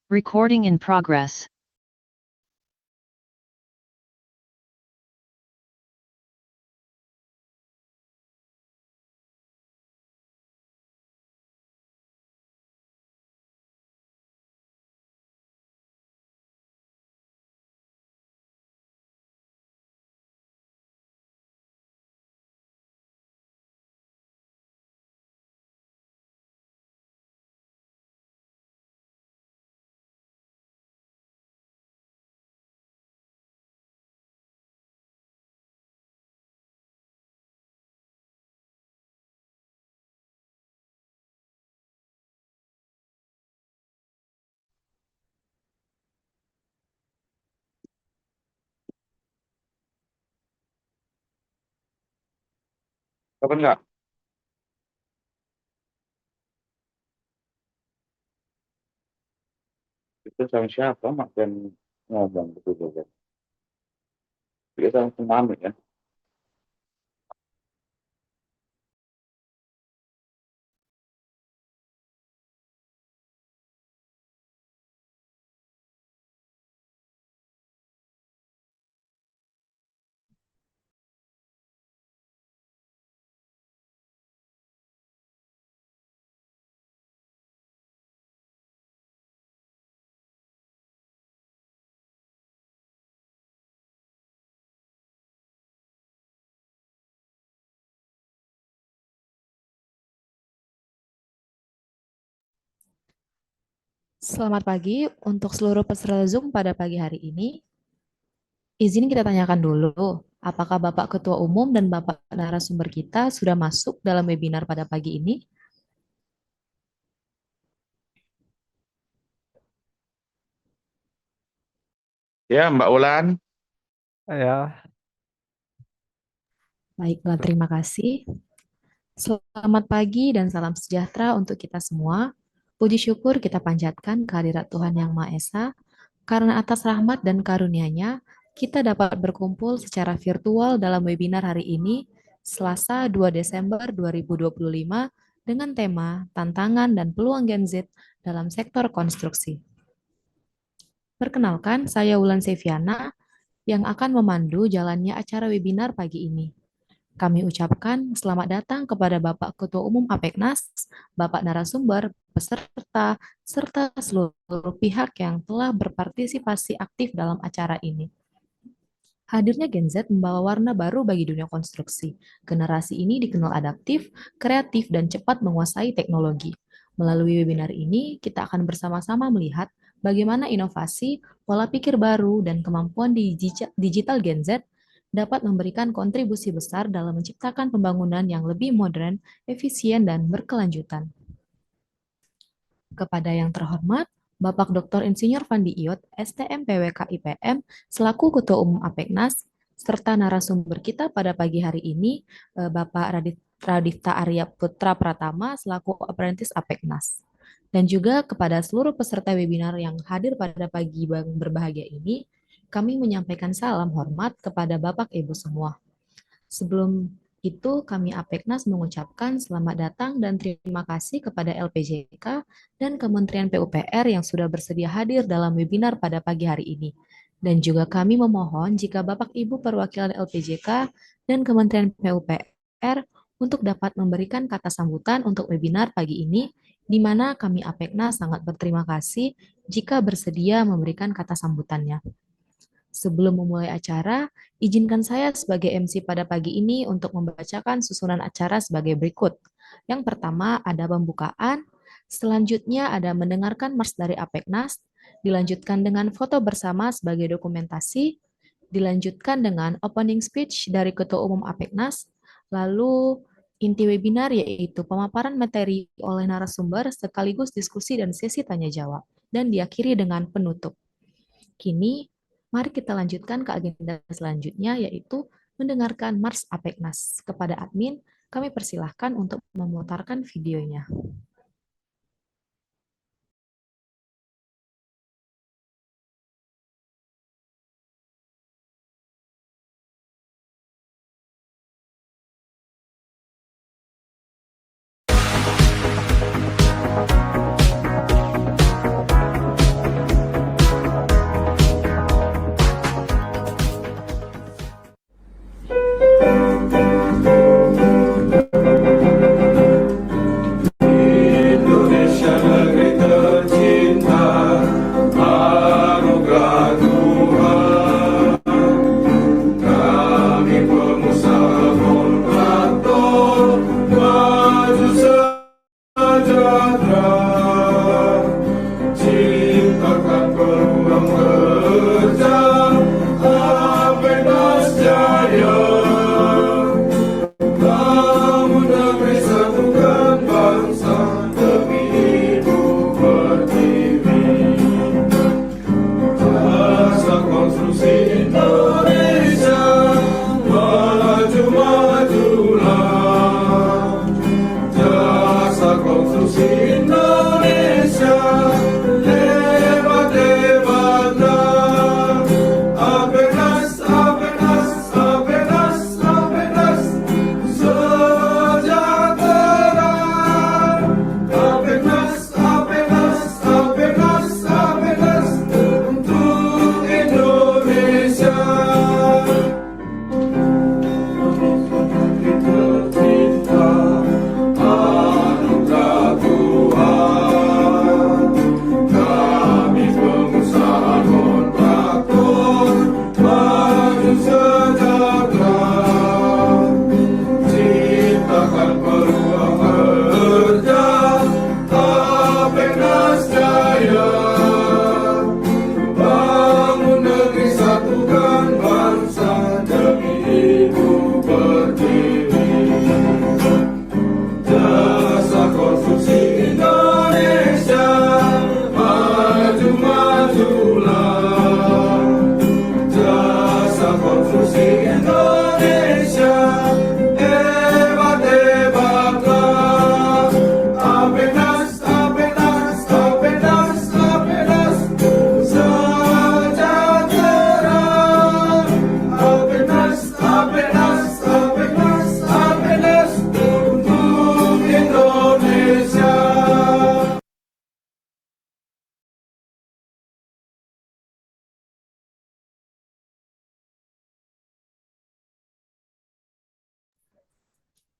Recording in progress. Kapan nggak? Itu sama siapa makan ngomong betul betul. Dia sama tsunami ya. Selamat pagi untuk seluruh peserta Zoom pada pagi hari ini. Izin kita tanyakan dulu, apakah Bapak Ketua Umum dan Bapak narasumber kita sudah masuk dalam webinar pada pagi ini? Ya, Mbak Ulan. Ya, Baiklah, terima kasih. Selamat pagi dan salam sejahtera untuk kita semua. Puji syukur kita panjatkan kehadirat Tuhan Yang Maha Esa, karena atas rahmat dan karunia-Nya, kita dapat berkumpul secara virtual dalam webinar hari ini, Selasa 2 Desember 2025, dengan tema Tantangan dan Peluang Gen Z dalam Sektor Konstruksi. Perkenalkan, saya Wulan Seviana yang akan memandu jalannya acara webinar pagi ini. Kami ucapkan selamat datang kepada Bapak Ketua Umum APEKNAS, Bapak narasumber, peserta, serta seluruh pihak yang telah berpartisipasi aktif dalam acara ini. Hadirnya Gen Z membawa warna baru bagi dunia konstruksi. Generasi ini dikenal adaptif, kreatif, dan cepat menguasai teknologi. Melalui webinar ini, kita akan bersama-sama melihat bagaimana inovasi, pola pikir baru, dan kemampuan digital Gen Z dapat memberikan kontribusi besar dalam menciptakan pembangunan yang lebih modern, efisien, dan berkelanjutan. Kepada yang terhormat, Bapak Dr. Insinyur Fandi Iot, STM PWK IPM, selaku Ketua Umum APEKNAS, serta narasumber kita pada pagi hari ini, Bapak Raditya Arya Putra Pratama, selaku Apprentice APEKNAS. Dan juga kepada seluruh peserta webinar yang hadir pada pagi berbahagia ini, kami menyampaikan salam hormat kepada Bapak Ibu semua. Sebelum itu, kami APEKNAS mengucapkan selamat datang dan terima kasih kepada LPJK dan Kementerian PUPR yang sudah bersedia hadir dalam webinar pada pagi hari ini. Dan juga kami memohon jika Bapak Ibu perwakilan LPJK dan Kementerian PUPR untuk dapat memberikan kata sambutan untuk webinar pagi ini, di mana kami APEKNAS sangat berterima kasih jika bersedia memberikan kata sambutannya. Sebelum memulai acara, izinkan saya sebagai MC pada pagi ini untuk membacakan susunan acara sebagai berikut. Yang pertama ada pembukaan, selanjutnya ada mendengarkan mars dari APEKNAS, dilanjutkan dengan foto bersama sebagai dokumentasi, dilanjutkan dengan opening speech dari Ketua Umum APEKNAS, lalu inti webinar yaitu pemaparan materi oleh narasumber sekaligus diskusi dan sesi tanya jawab, dan diakhiri dengan penutup. Kini, mari kita lanjutkan ke agenda selanjutnya, yaitu mendengarkan Mars APEKNAS. Kepada admin, kami persilahkan untuk memutarkan videonya.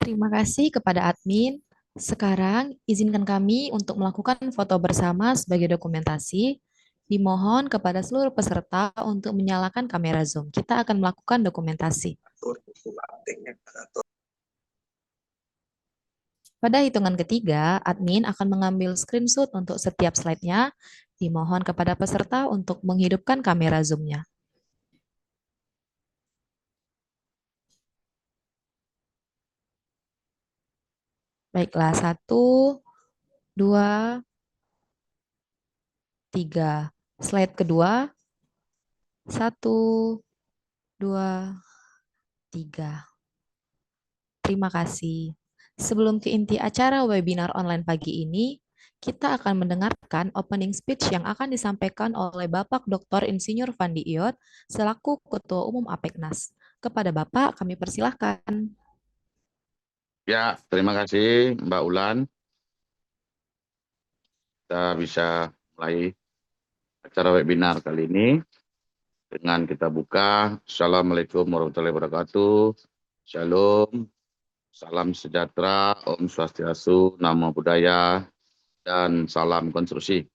Terima kasih kepada admin. Sekarang izinkan kami untuk melakukan foto bersama sebagai dokumentasi. Dimohon kepada seluruh peserta untuk menyalakan kamera Zoom. Kita akan melakukan dokumentasi. Pada hitungan ketiga, admin akan mengambil screenshot untuk setiap slide-nya. Dimohon kepada peserta untuk menghidupkan kamera Zoom-nya. Baiklah, 1, 2, 3. Slide kedua, 1, 2, 3. Terima kasih. Sebelum ke inti acara webinar online pagi ini, kita akan mendengarkan opening speech yang akan disampaikan oleh Bapak Dr. Insinyur Fandi Iot selaku Ketua Umum Apeknas. Kepada Bapak, kami persilahkan. Ya, terima kasih Mbak Ulan. Kita bisa mulai acara webinar kali ini dengan kita buka. Assalamualaikum warahmatullahi wabarakatuh. Shalom, salam sejahtera, Om Swastiastu, Namo Buddhaya, dan salam konstruksi.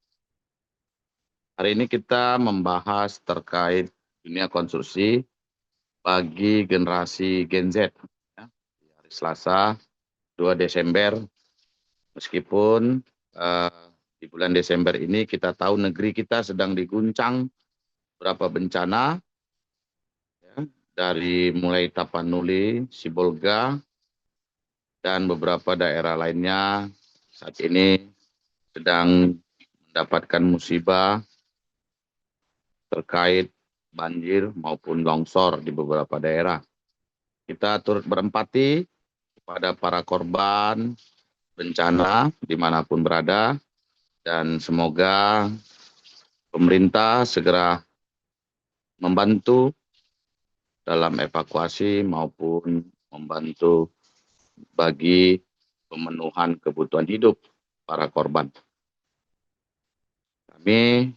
Hari ini kita membahas terkait dunia konstruksi bagi generasi Gen Z. Ya, hari Selasa 2 Desember, meskipun di bulan Desember ini kita tahu negeri kita sedang diguncang beberapa bencana, ya, dari mulai Tapanuli, Sibolga, dan beberapa daerah lainnya saat ini sedang mendapatkan musibah terkait banjir maupun longsor di beberapa daerah. Kita turut berempati kepada para korban bencana dimanapun berada, dan semoga pemerintah segera membantu dalam evakuasi maupun membantu bagi pemenuhan kebutuhan hidup para korban. Kami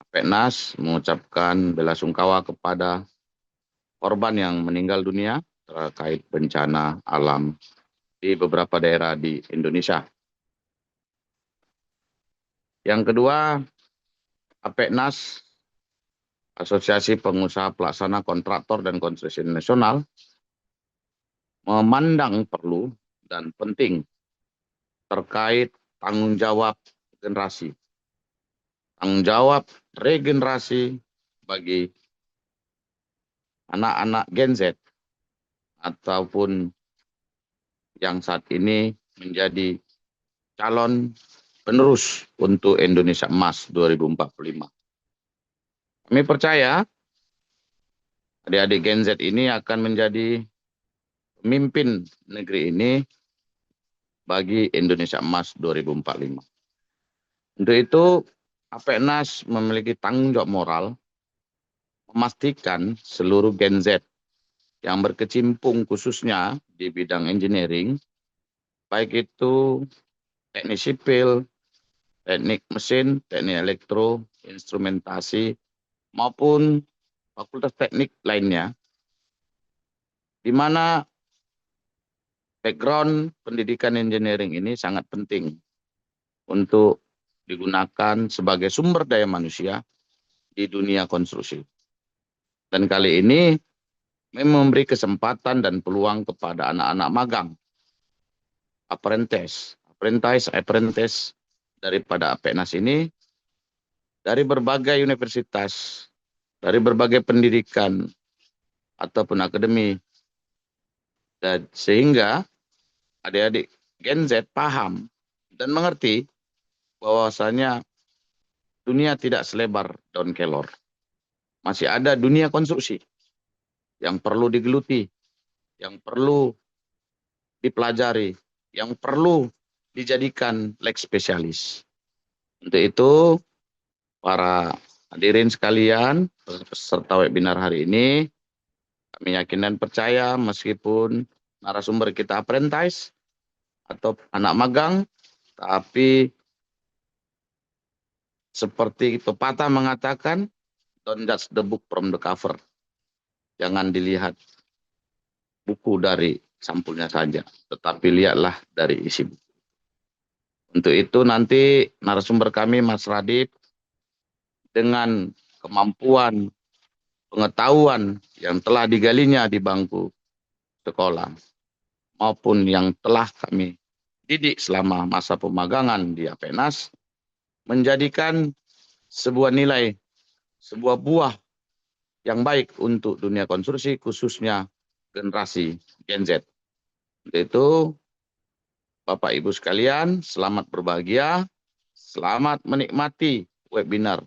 Apeknas mengucapkan belasungkawa kepada korban yang meninggal dunia terkait bencana alam di beberapa daerah di Indonesia. Yang kedua, Apeknas, Asosiasi Pengusaha Pelaksana Kontraktor dan Konstruksi Nasional, memandang perlu dan penting terkait tanggung jawab generasi. Tanggung jawab regenerasi bagi anak-anak Gen Z ataupun yang saat ini menjadi calon penerus untuk Indonesia Emas 2045. Kami percaya adik-adik Gen Z ini akan menjadi pemimpin negeri ini bagi Indonesia Emas 2045. Untuk itu, Apeknas memiliki tanggung jawab moral memastikan seluruh Gen Z yang berkecimpung khususnya di bidang engineering, baik itu teknik sipil, teknik mesin, teknik elektro, instrumentasi, maupun fakultas teknik lainnya, di mana background pendidikan engineering ini sangat penting untuk digunakan sebagai sumber daya manusia di dunia konstruksi. Dan kali ini memberi kesempatan dan peluang kepada anak-anak magang, apprentice daripada Apeknas ini dari berbagai universitas, dari berbagai pendidikan ataupun akademi, dan sehingga adik-adik Gen Z paham dan mengerti bahwasanya dunia tidak selebar daun kelor. Masih ada dunia konstruksi yang perlu digeluti, yang perlu dipelajari, yang perlu dijadikan leg spesialis. Untuk itu, para hadirin sekalian, peserta webinar hari ini, kami yakin dan percaya meskipun narasumber kita apprentice atau anak magang, tapi seperti pepatah mengatakan, don't judge the book from the cover. Jangan dilihat buku dari sampulnya saja, tetapi lihatlah dari isi buku. Untuk itu nanti narasumber kami Mas Radit dengan kemampuan pengetahuan yang telah digalinya di bangku sekolah maupun yang telah kami didik selama masa pemagangan di Apenas menjadikan sebuah nilai, sebuah buah yang baik untuk dunia konstruksi khususnya generasi Gen Z. Untuk itu Bapak Ibu sekalian, selamat berbahagia, selamat menikmati webinar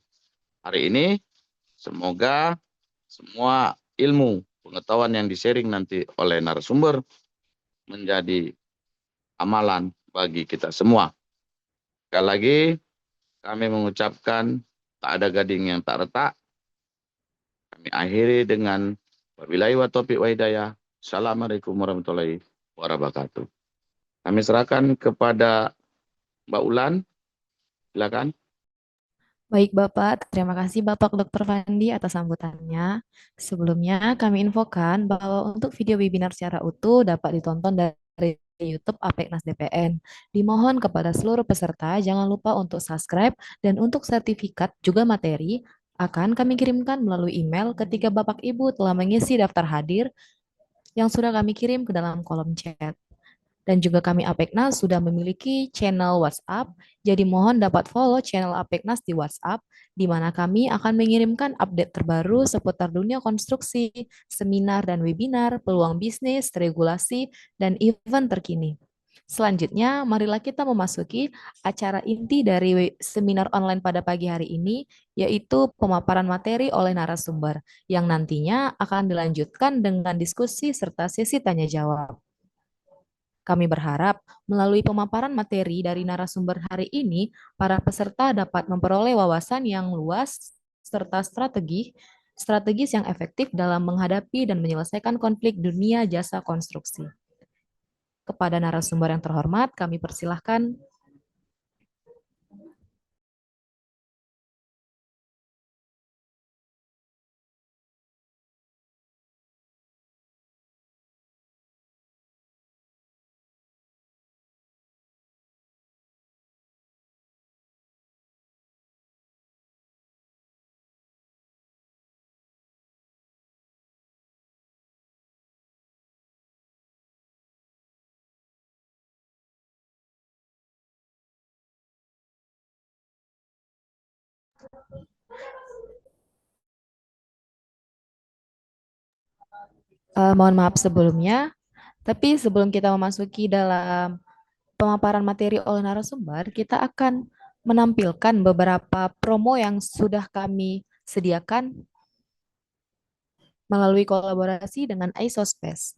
hari ini. Semoga semua ilmu pengetahuan yang di-sharing nanti oleh narasumber menjadi amalan bagi kita semua. Sekali lagi, kami mengucapkan tak ada gading yang tak retak. Kami akhiri dengan wabillahi wa taufiq wa hidayah. Assalamualaikum warahmatullahi wabarakatuh. Kami serahkan kepada Mbak Ulan. Silakan. Baik Bapak, terima kasih Bapak Dr. Fandi atas sambutannya. Sebelumnya kami infokan bahwa untuk video webinar secara utuh dapat ditonton dari YouTube Apeknas DPN. Dimohon kepada seluruh peserta jangan lupa untuk subscribe dan untuk sertifikat juga materi akan kami kirimkan melalui email ketika Bapak Ibu telah mengisi daftar hadir yang sudah kami kirim ke dalam kolom chat. Dan juga kami Apeknas sudah memiliki channel WhatsApp, jadi mohon dapat follow channel Apeknas di WhatsApp, di mana kami akan mengirimkan update terbaru seputar dunia konstruksi, seminar dan webinar, peluang bisnis, regulasi, dan event terkini. Selanjutnya, marilah kita memasuki acara inti dari seminar online pada pagi hari ini, yaitu pemaparan materi oleh narasumber, yang nantinya akan dilanjutkan dengan diskusi serta sesi tanya jawab. Kami berharap melalui pemaparan materi dari narasumber hari ini, para peserta dapat memperoleh wawasan yang luas serta strategis yang efektif dalam menghadapi dan menyelesaikan konflik dunia jasa konstruksi. Kepada narasumber yang terhormat, kami persilahkan. Mohon maaf sebelumnya, tapi sebelum kita memasuki dalam pemaparan materi oleh narasumber, kita akan menampilkan beberapa promo yang sudah kami sediakan melalui kolaborasi dengan ISOSpace.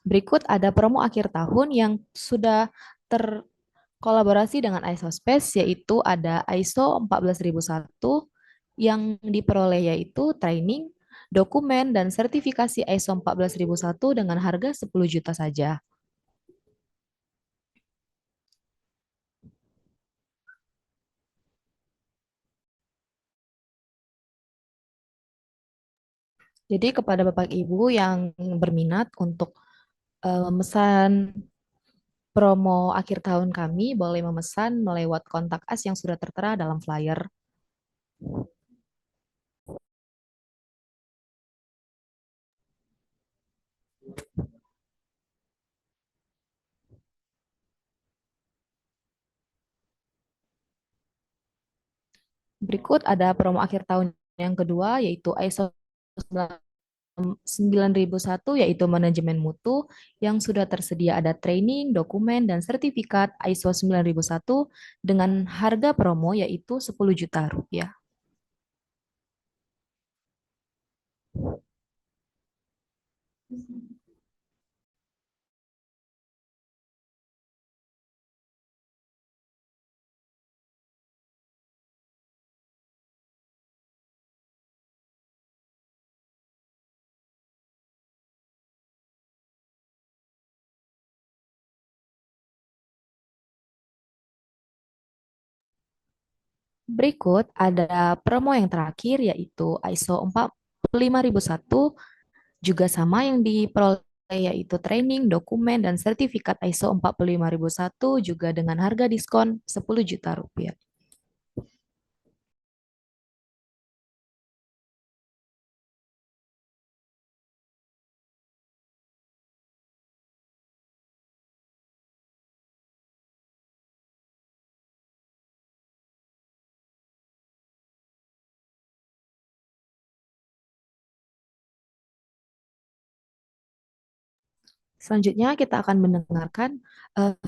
Berikut ada promo akhir tahun yang sudah terkolaborasi dengan ISOSpace, yaitu ada ISO 14001 yang diperoleh yaitu training, dokumen, dan sertifikasi ISO 14001 dengan harga 10 juta saja. Jadi kepada Bapak Ibu yang berminat untuk memesan promo akhir tahun kami, boleh memesan melewat kontak us yang sudah tertera dalam flyer. Berikut ada promo akhir tahun yang kedua, yaitu ISO 9001, yaitu manajemen mutu, yang sudah tersedia ada training, dokumen, dan sertifikat ISO 9001 dengan harga promo yaitu 10 juta rupiah. Berikut ada promo yang terakhir yaitu ISO 45001 Juga sama yang diperoleh yaitu training, dokumen, dan sertifikat ISO 45001 juga dengan harga diskon 10 juta rupiah. Selanjutnya kita akan mendengarkan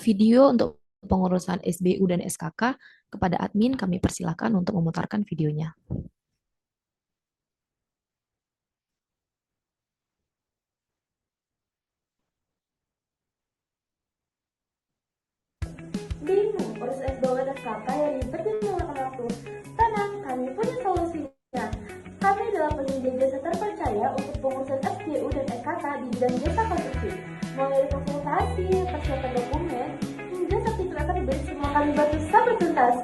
video untuk pengurusan SBU dan SKK. Kepada admin kami persilakan untuk memutarkan videonya. Bingung urus SBO dan SKK yang ribet dan memakan waktu? Tenang, kami punya solusinya. Kami adalah penyedia jasa terpercaya untuk pengurusan SBU dan SKK di bidang jasa konstruksi. Mulai dari konsultasi, persiapan dokumen, hingga sertifikat terbit, semua kami bantu sampai tuntas.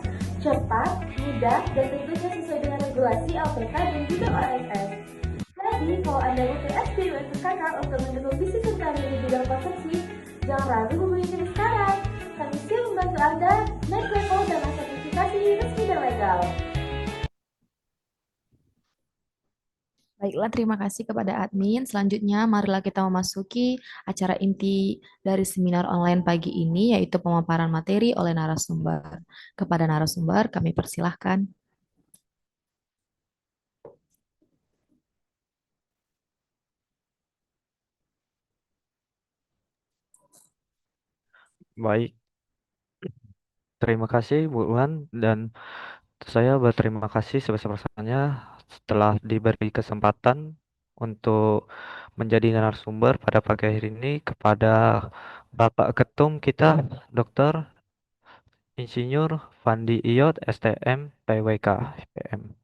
Cepat, mudah, dan tentunya sesuai dengan regulasi LPK dan juga OSS. Jadi, kalau Anda butuh SBU dan SKK untuk mendukung bisnis kami di bidang konstruksi, jangan ragu hubungi kami sekarang. Kami siap membantu Anda naik level dan sertifikasi resmi dan legal. Baiklah, terima kasih kepada admin. Selanjutnya, marilah kita memasuki acara inti dari seminar online pagi ini, yaitu pemaparan materi oleh narasumber. Kepada narasumber, kami persilahkan. Baik. Terima kasih Bu Wan dan saya berterima kasih sebesar-besarnya setelah diberi kesempatan untuk menjadi narasumber pada pagi hari ini kepada Bapak Ketum kita, Dr. Insinyur Fandi Iyot, STM, PWK, IPM.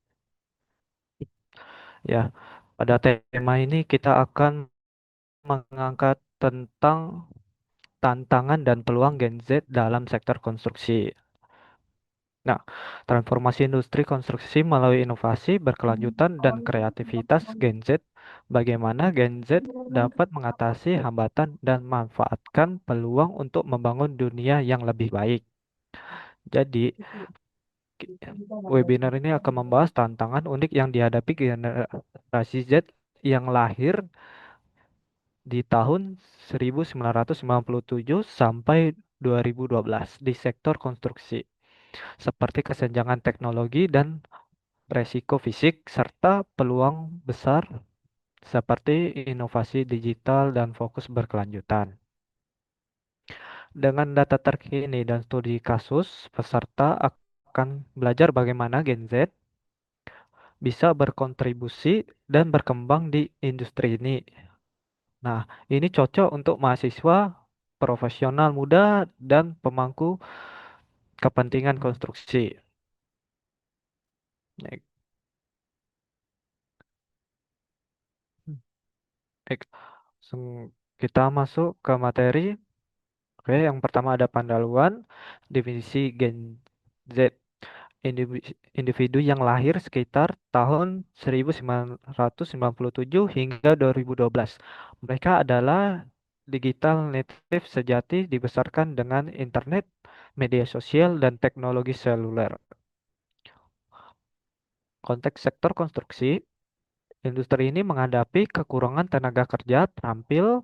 Ya, pada tema ini kita akan mengangkat tentang tantangan dan peluang Gen Z dalam sektor konstruksi. Nah, transformasi industri konstruksi melalui inovasi berkelanjutan dan kreativitas Gen Z. Bagaimana Gen Z dapat mengatasi hambatan dan manfaatkan peluang untuk membangun dunia yang lebih baik. Jadi, webinar ini akan membahas tantangan unik yang dihadapi generasi Z yang lahir di tahun 1997 sampai 2012 di sektor konstruksi, seperti kesenjangan teknologi dan resiko fisik, serta peluang besar seperti inovasi digital dan fokus berkelanjutan. Dengan data terkini dan studi kasus, peserta akan belajar bagaimana Gen Z bisa berkontribusi dan berkembang di industri ini. Nah, ini cocok untuk mahasiswa, profesional muda, dan pemangku kepentingan konstruksi. Baik. Baik. Kita masuk ke materi. Oke, yang pertama ada pandaluan, definisi Gen Z, individu yang lahir sekitar tahun 1997 hingga 2012. Mereka adalah digital native sejati, dibesarkan dengan internet, media sosial, dan teknologi seluler. Konteks sektor konstruksi, industri ini menghadapi kekurangan tenaga kerja terampil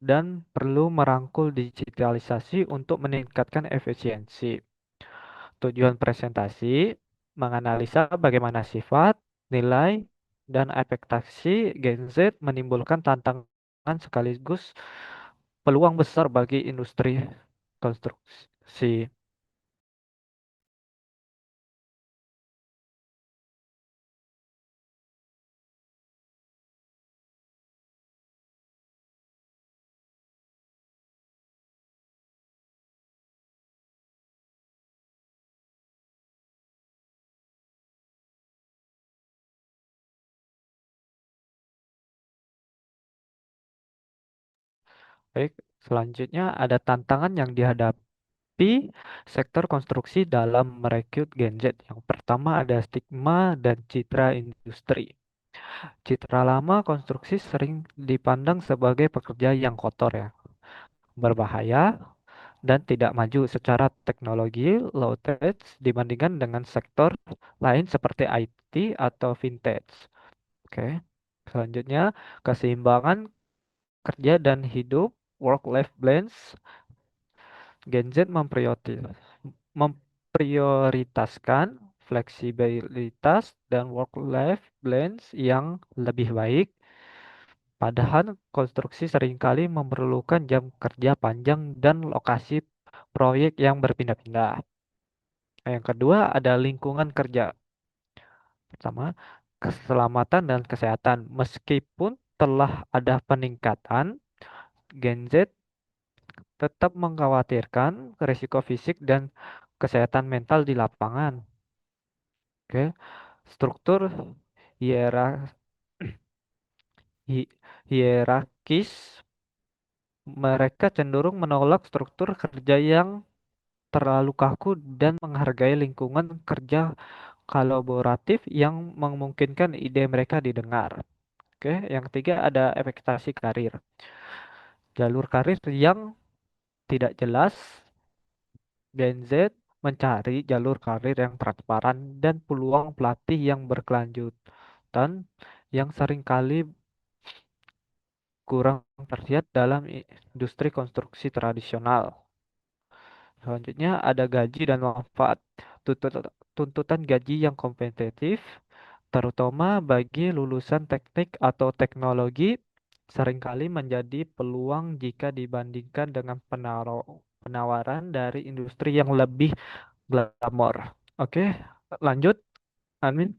dan perlu merangkul digitalisasi untuk meningkatkan efisiensi. Tujuan presentasi menganalisa bagaimana sifat, nilai, dan ekspektasi Gen Z menimbulkan tantangan sekaligus peluang besar bagi industri konstruksi. Baik, selanjutnya ada tantangan yang dihadapi sektor konstruksi dalam merekrut Gen Z. Yang pertama ada stigma dan citra industri. Citra lama konstruksi sering dipandang sebagai pekerja yang kotor ya, berbahaya, dan tidak maju secara teknologi low tech dibandingkan dengan sektor lain seperti IT atau vintage. Oke. Selanjutnya, keseimbangan kerja dan hidup work-life balance. Gen Z memprioritaskan fleksibilitas dan work-life balance yang lebih baik. Padahal konstruksi seringkali memerlukan jam kerja panjang dan lokasi proyek yang berpindah-pindah. Yang kedua ada lingkungan kerja. Pertama, keselamatan dan kesehatan. Meskipun telah ada peningkatan, Gen Z tetap mengkhawatirkan risiko fisik dan kesehatan mental di lapangan. Oke, struktur hierar- hi- hierarkis, mereka cenderung menolak struktur kerja yang terlalu kaku dan menghargai lingkungan kerja kolaboratif yang memungkinkan ide mereka didengar. Oke, yang ketiga ada ekspektasi karir. Jalur karir yang tidak jelas. Gen Z mencari jalur karir yang transparan dan peluang pelatih yang berkelanjutan yang seringkali kurang terlihat dalam industri konstruksi tradisional. Selanjutnya ada gaji dan manfaat. Tuntutan gaji yang kompetitif, terutama bagi lulusan teknik atau teknologi, seringkali menjadi peluang jika dibandingkan dengan penawaran dari industri yang lebih glamor. Oke, lanjut, Amin.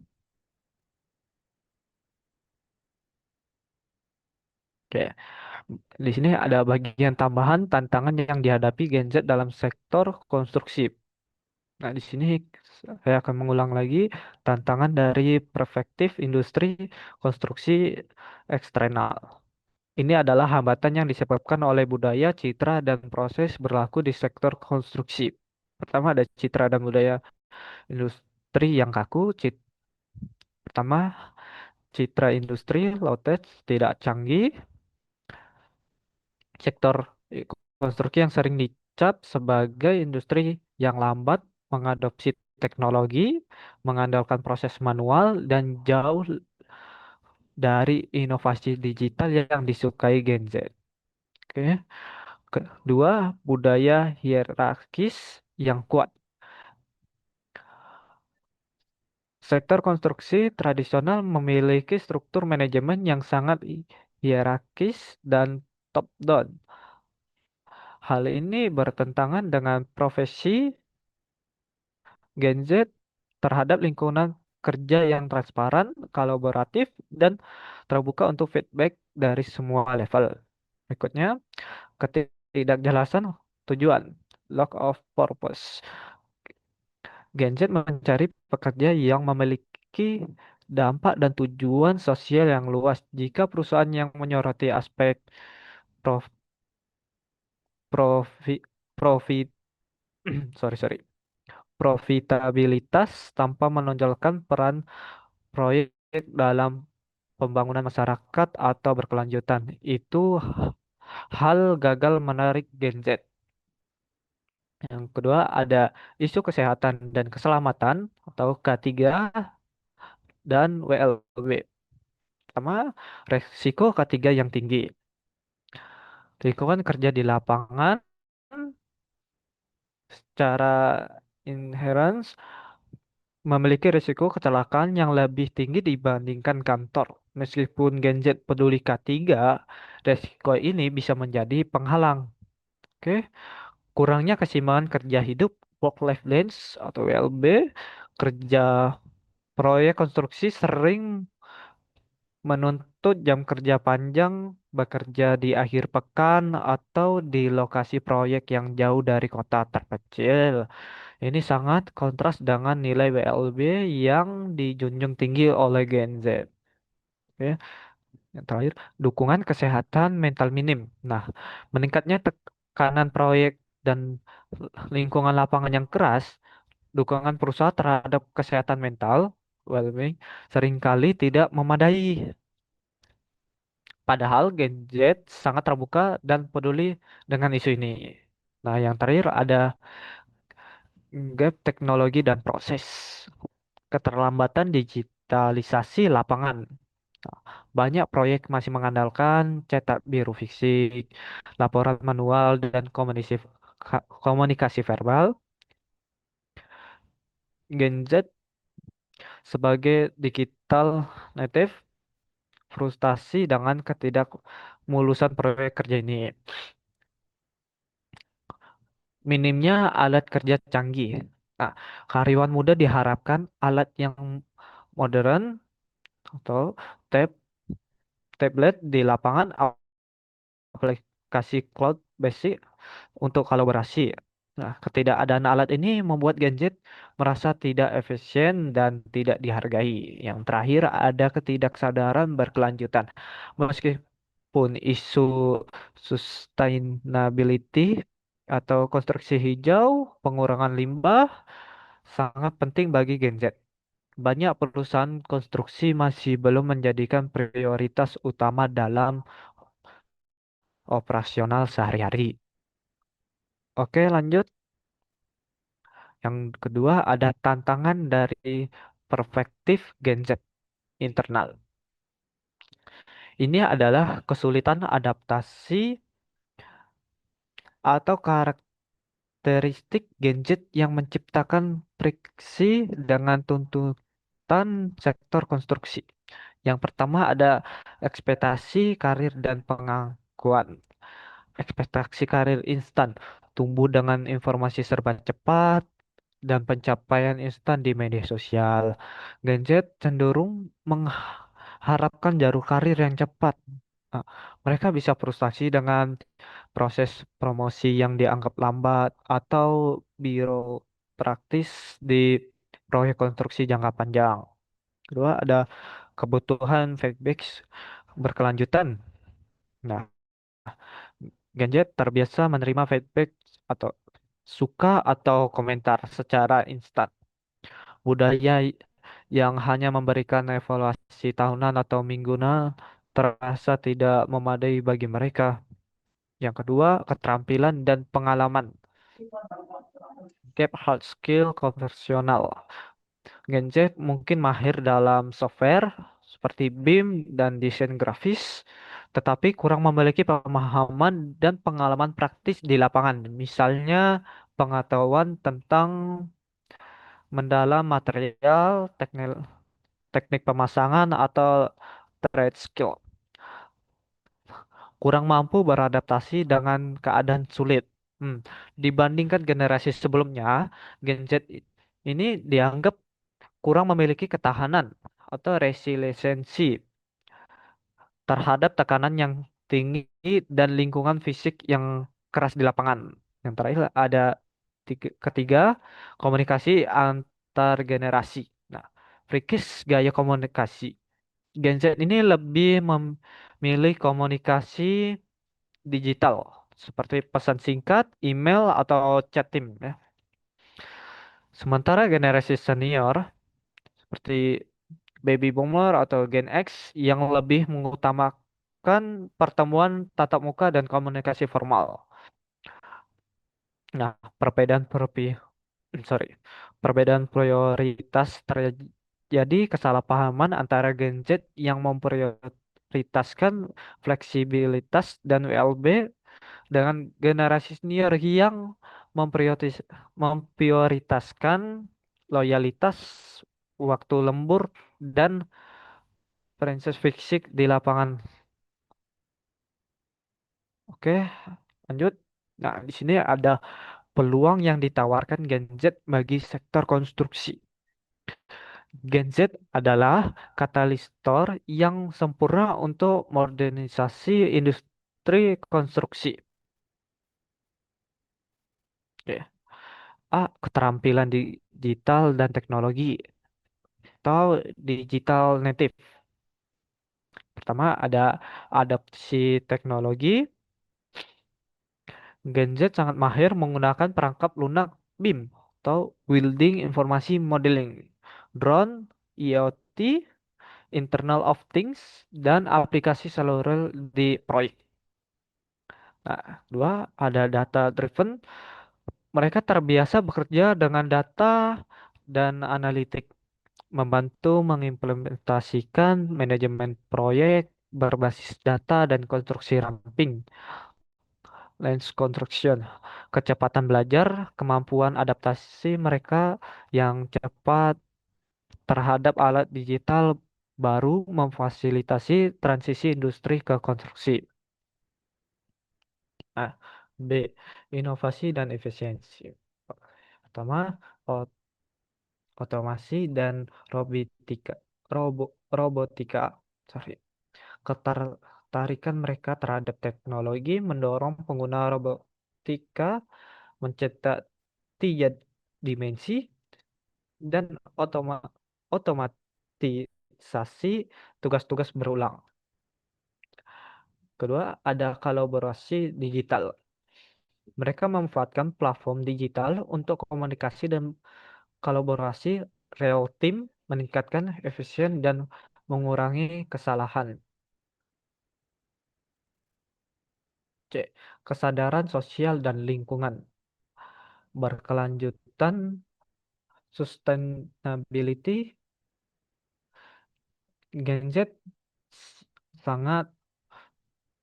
Oke, di sini ada bagian tambahan tantangan yang dihadapi Gen Z dalam sektor konstruksi. Nah, di sini saya akan mengulang lagi tantangan dari perspektif industri konstruksi eksternal. Ini adalah hambatan yang disebabkan oleh budaya, citra, dan proses berlaku di sektor konstruksi. Pertama ada citra dan budaya industri yang kaku. Pertama, citra industri low tech tidak canggih. Sektor konstruksi yang sering dicap sebagai industri yang lambat mengadopsi teknologi, mengandalkan proses manual, dan jauh dari inovasi digital yang disukai Gen Z. Oke. Kedua, budaya hierarkis yang kuat. Sektor konstruksi tradisional memiliki struktur manajemen yang sangat hierarkis dan top-down. Hal ini bertentangan dengan profesi Gen Z terhadap lingkungan kerja yang transparan, kolaboratif, dan terbuka untuk feedback dari semua level. Berikutnya, ketidakjelasan tujuan, lack of purpose. Gen Z mencari pekerja yang memiliki dampak dan tujuan sosial yang luas. Jika perusahaan yang menyoroti aspek prof, profi, profit, sorry sorry, profitabilitas tanpa menonjolkan peran proyek dalam pembangunan masyarakat atau berkelanjutan, itu hal gagal menarik Gen Z. Yang kedua ada isu kesehatan dan keselamatan atau K3 dan WLB. Pertama, resiko K3 yang tinggi. Lingkungan kerja di lapangan secara inherent memiliki risiko kecelakaan yang lebih tinggi dibandingkan kantor. Meskipun Gen Z peduli K3, resiko ini bisa menjadi penghalang. Oke, kurangnya keseimbangan kerja hidup, work-life balance atau WLB, kerja proyek konstruksi sering menuntut jam kerja panjang, bekerja di akhir pekan, atau di lokasi proyek yang jauh dari kota terkecil. Ini sangat kontras dengan nilai WLB yang dijunjung tinggi oleh Gen Z. Oke. Yang terakhir, dukungan kesehatan mental minim. Nah, meningkatnya tekanan proyek dan lingkungan lapangan yang keras, dukungan perusahaan terhadap kesehatan mental, well-being seringkali tidak memadai. Padahal Gen Z sangat terbuka dan peduli dengan isu ini. Nah, yang terakhir ada gap teknologi dan proses. Keterlambatan digitalisasi lapangan. Nah, banyak proyek masih mengandalkan cetak biru fisik, laporan manual, dan komunikasi verbal. Gen Z sebagai digital native frustasi dengan ketidakmulusan proyek kerja ini. Minimnya alat kerja canggih. Nah, karyawan muda diharapkan alat yang modern atau tab tablet di lapangan, aplikasi cloud basic untuk kolaborasi. Nah, ketidakadaan alat ini membuat Gen Z merasa tidak efisien dan tidak dihargai. Yang terakhir ada ketidaksadaran berkelanjutan. Meskipun isu sustainability atau konstruksi hijau, pengurangan limbah sangat penting bagi Gen Z. Banyak perusahaan konstruksi masih belum menjadikan prioritas utama dalam operasional sehari-hari. Oke, lanjut. Yang kedua ada tantangan dari perspektif Gen Z internal. Ini adalah kesulitan adaptasi atau karakteristik Gen Z yang menciptakan friksi dengan tuntutan sektor konstruksi. Yang pertama ada ekspektasi karir dan pengakuan. Ekspektasi karir instan, tumbuh dengan informasi serba cepat, dan pencapaian instan di media sosial. Gen Z cenderung mengharapkan jalur karir yang cepat. Nah, mereka bisa frustasi dengan proses promosi yang dianggap lambat atau praktis di proyek konstruksi jangka panjang. Kedua, ada kebutuhan feedback berkelanjutan. Nah, Gen Z terbiasa menerima feedback atau suka atau komentar secara instan. Budaya yang hanya memberikan evaluasi tahunan atau mingguan terasa tidak memadai bagi mereka. Yang kedua, keterampilan dan pengalaman. Gap hard skill konvensional. Gen Z mungkin mahir dalam software seperti BIM dan desain grafis, tetapi kurang memiliki pemahaman dan pengalaman praktis di lapangan. Misalnya, pengetahuan tentang mendalam material, teknik pemasangan, atau trade skill. Kurang mampu beradaptasi dengan keadaan sulit. Dibandingkan generasi sebelumnya, Gen Z ini dianggap kurang memiliki ketahanan atau resiliensi terhadap tekanan yang tinggi dan lingkungan fisik yang keras di lapangan. Yang terakhir ada ketiga, komunikasi antar generasi. Nah, frikis gaya komunikasi. Gen Z ini lebih memilih komunikasi digital seperti pesan singkat, email, atau chat tim ya. Sementara generasi senior seperti baby boomer atau Gen X yang lebih mengutamakan pertemuan tatap muka dan komunikasi formal. Nah, sorry, perbedaan prioritas terjadi kesalahpahaman antara Gen Z yang memprioritaskan fleksibilitas dan WLB dengan generasi senior yang memprioritaskan loyalitas, waktu lembur, dan prinsip fisik di lapangan. Oke, lanjut. Nah, di sini ada peluang yang ditawarkan Gen Z bagi sektor konstruksi. Gen Z adalah katalistor yang sempurna untuk modernisasi industri konstruksi. Oke. Keterampilan digital dan teknologi atau digital native. Pertama ada adaptasi teknologi. Gen Z sangat mahir menggunakan perangkap lunak BIM atau Building Information Modeling, drone, IoT, Internal of Things, dan aplikasi seluler di proyek. Nah, dua, ada data driven. Mereka terbiasa bekerja dengan data dan analitik, membantu mengimplementasikan manajemen proyek berbasis data dan konstruksi ramping. Lens construction, kecepatan belajar, kemampuan adaptasi mereka yang cepat terhadap alat digital baru memfasilitasi transisi industri ke konstruksi. Nah, B. Inovasi dan efisiensi. Pertama, otomasi dan robotika. Sorry. Ketertarikan mereka terhadap teknologi mendorong pengguna robotika mencetak 3 dimensi dan otomatisasi tugas-tugas berulang. Kedua, ada kolaborasi digital. Mereka memanfaatkan platform digital untuk komunikasi dan kolaborasi real time, meningkatkan efisien dan mengurangi kesalahan. C. Kesadaran sosial dan lingkungan. Berkelanjutan, sustainability, Gen Z sangat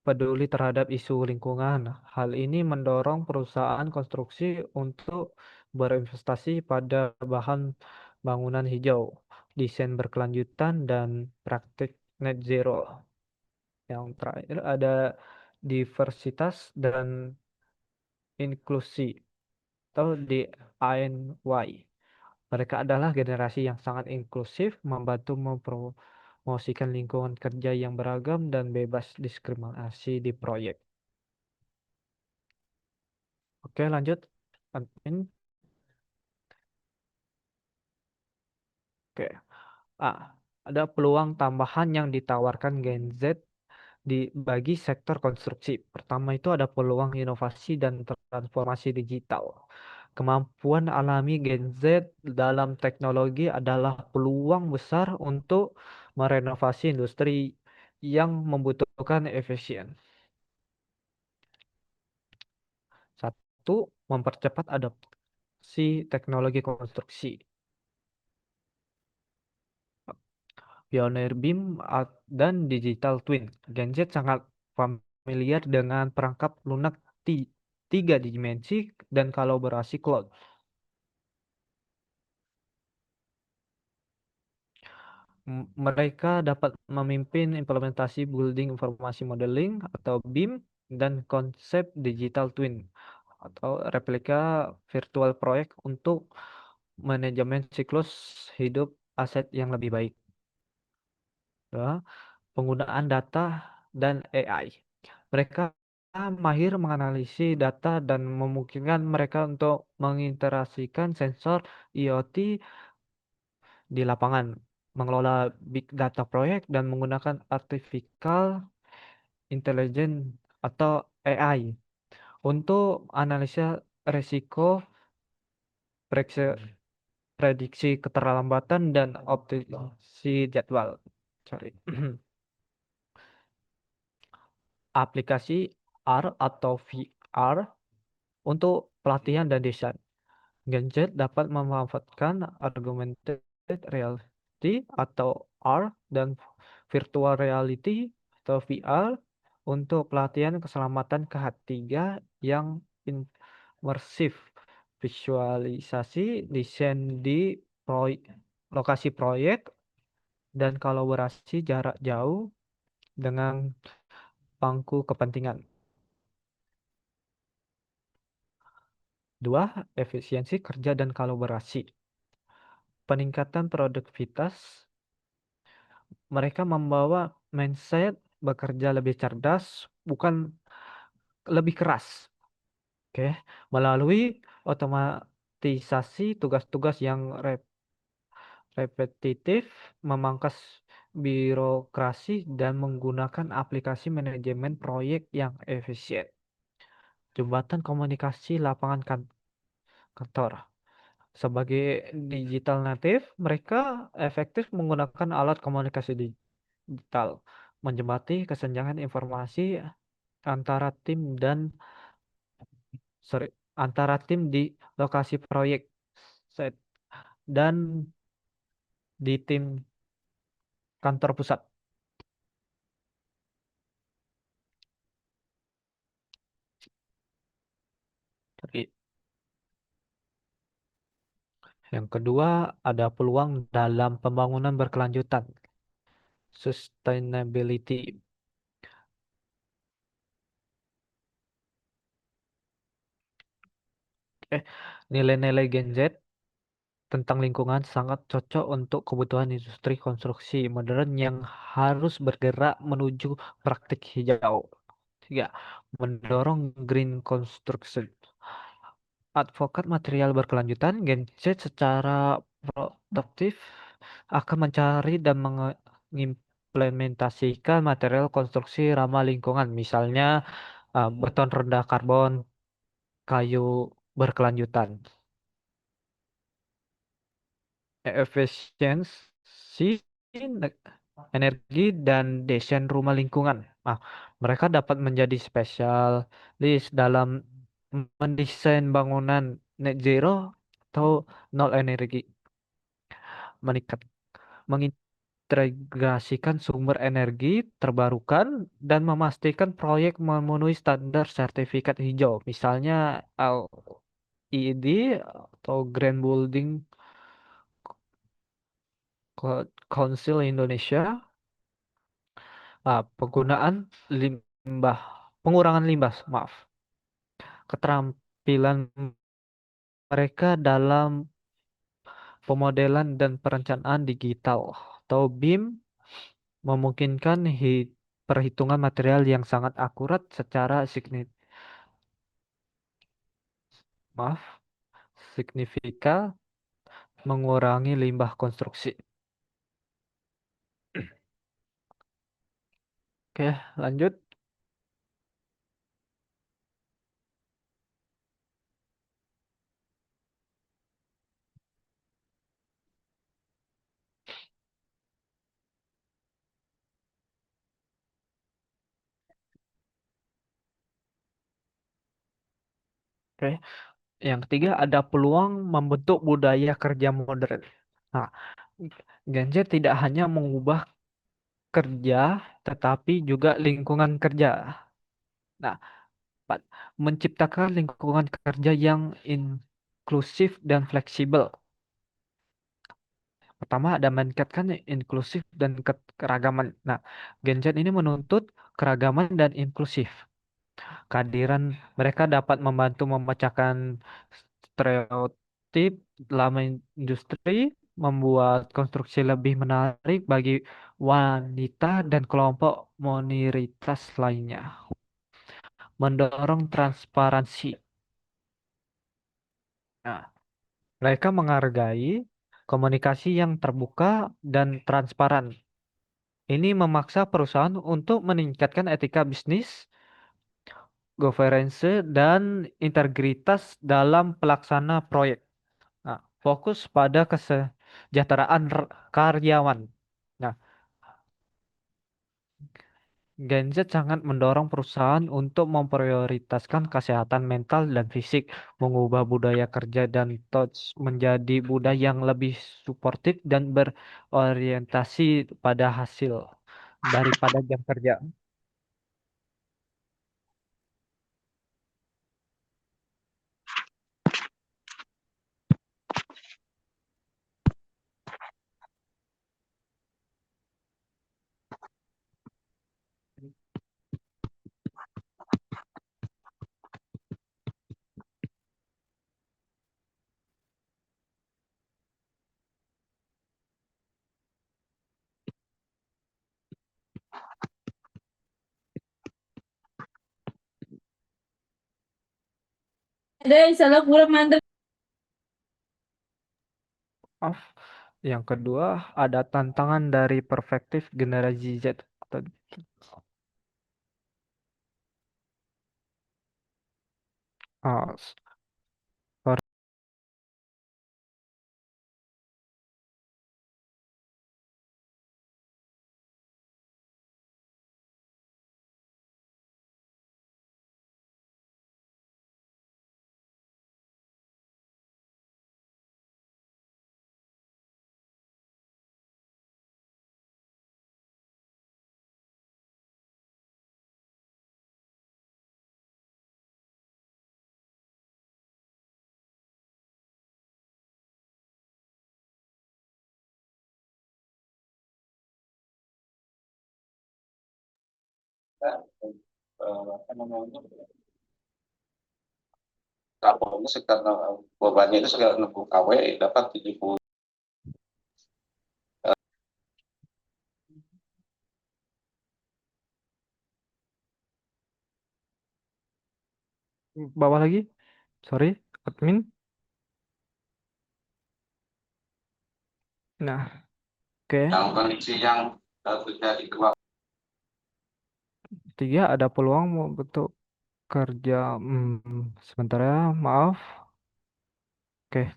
peduli terhadap isu lingkungan. Hal ini mendorong perusahaan konstruksi untuk berinvestasi pada bahan bangunan hijau, desain berkelanjutan, dan praktik net zero. Yang terakhir ada diversitas dan inklusi atau DIY. Mereka adalah generasi yang sangat inklusif, membantu mempromosikan lingkungan kerja yang beragam dan bebas diskriminasi di proyek. Oke, lanjut. Admin. Oke. Ada peluang tambahan yang ditawarkan Gen Z bagi sektor konstruksi. Pertama itu ada peluang inovasi dan transformasi digital. Kemampuan alami Gen Z dalam teknologi adalah peluang besar untuk merenovasi industri yang membutuhkan efisien. Satu, mempercepat adopsi teknologi konstruksi. Pioneer BIM dan Digital Twin. Gen Z sangat familiar dengan perangkap lunak 3 dimensi dan kolaborasi cloud. Mereka dapat memimpin implementasi Building Information Modeling atau BIM dan konsep Digital Twin atau replika virtual proyek untuk manajemen siklus hidup aset yang lebih baik. Penggunaan data dan AI. Mereka mahir menganalisis data dan memungkinkan mereka untuk mengintegrasikan sensor IoT di lapangan, mengelola big data proyek, dan menggunakan artificial intelligence atau AI untuk analisa risiko, prediksi keterlambatan, dan optimasi jadwal. Aplikasi R atau VR untuk pelatihan dan desain. Gen Z dapat memanfaatkan augmented reality atau R dan virtual reality atau VR untuk pelatihan keselamatan ketiga yang imersif, visualisasi desain di lokasi proyek, dan kolaborasi jarak jauh dengan pangku kepentingan. 2. Efisiensi kerja dan kolaborasi. Peningkatan produktivitas. Mereka membawa mindset bekerja lebih cerdas, bukan lebih keras. Oke, melalui otomatisasi tugas-tugas yang repetitif, memangkas birokrasi, dan menggunakan aplikasi manajemen proyek yang efisien. Jembatan komunikasi lapangan kantor. Sebagai digital native, mereka efektif menggunakan alat komunikasi digital, menjembatani kesenjangan informasi antara tim dan sorry, antara tim di lokasi proyek set dan di tim kantor pusat. Jadi, yang kedua, ada peluang dalam pembangunan berkelanjutan, sustainability. Nilai-nilai Gen Z tentang lingkungan sangat cocok untuk kebutuhan industri konstruksi modern yang harus bergerak menuju praktik hijau. Tiga, mendorong green construction. Advokat material berkelanjutan, Gen Z secara produktif akan mencari dan mengimplementasikan material konstruksi ramah lingkungan, misalnya beton rendah karbon, kayu berkelanjutan. Efisiensi energi dan desain rumah lingkungan. Mereka dapat menjadi spesialis dalam mendesain bangunan net zero atau nol energi, meningkat, mengintegrasikan sumber energi terbarukan dan memastikan proyek memenuhi standar sertifikat hijau, misalnya LEED atau Green Building Council Indonesia. Pengurangan limbah, maaf. Keterampilan mereka dalam pemodelan dan perencanaan digital atau BIM memungkinkan perhitungan material yang sangat akurat secara signifikan mengurangi limbah konstruksi. Oke, lanjut. Oke. Yang ketiga, ada peluang membentuk budaya kerja modern. Nah, Gen Z tidak hanya mengubah kerja, tetapi juga lingkungan kerja. Nah, menciptakan lingkungan kerja yang inklusif dan fleksibel. Pertama, ada meningkatkan inklusif dan keragaman. Nah, Gen Z ini menuntut keragaman dan inklusif. Kehadiran mereka dapat membantu memecahkan stereotip dalam industri, membuat konstruksi lebih menarik bagi wanita dan kelompok minoritas lainnya. Mendorong transparansi. Nah, mereka menghargai komunikasi yang terbuka dan transparan. Ini memaksa perusahaan untuk meningkatkan etika bisnis, governance, dan integritas dalam pelaksana proyek. Nah, fokus pada kesejahteraan karyawan. Nah, Gen Z sangat mendorong perusahaan untuk memprioritaskan kesehatan mental dan fisik, mengubah budaya kerja dan touch menjadi budaya yang lebih suportif dan berorientasi pada hasil daripada jam kerja. Ada insyaallah kurang mantap. Maaf. Yang kedua, ada tantangan dari perspektif generasi Z. Ah, apa namanya, karbonnya sekitar bebannya itu sekitar 60 kW, dapat 70. Bawah lagi, sorry, admin. Nah, oke. Yang kondisi yang terjadi gempa. Tiga, ada peluang bentuk kerja. Sebentar ya, maaf. Oke,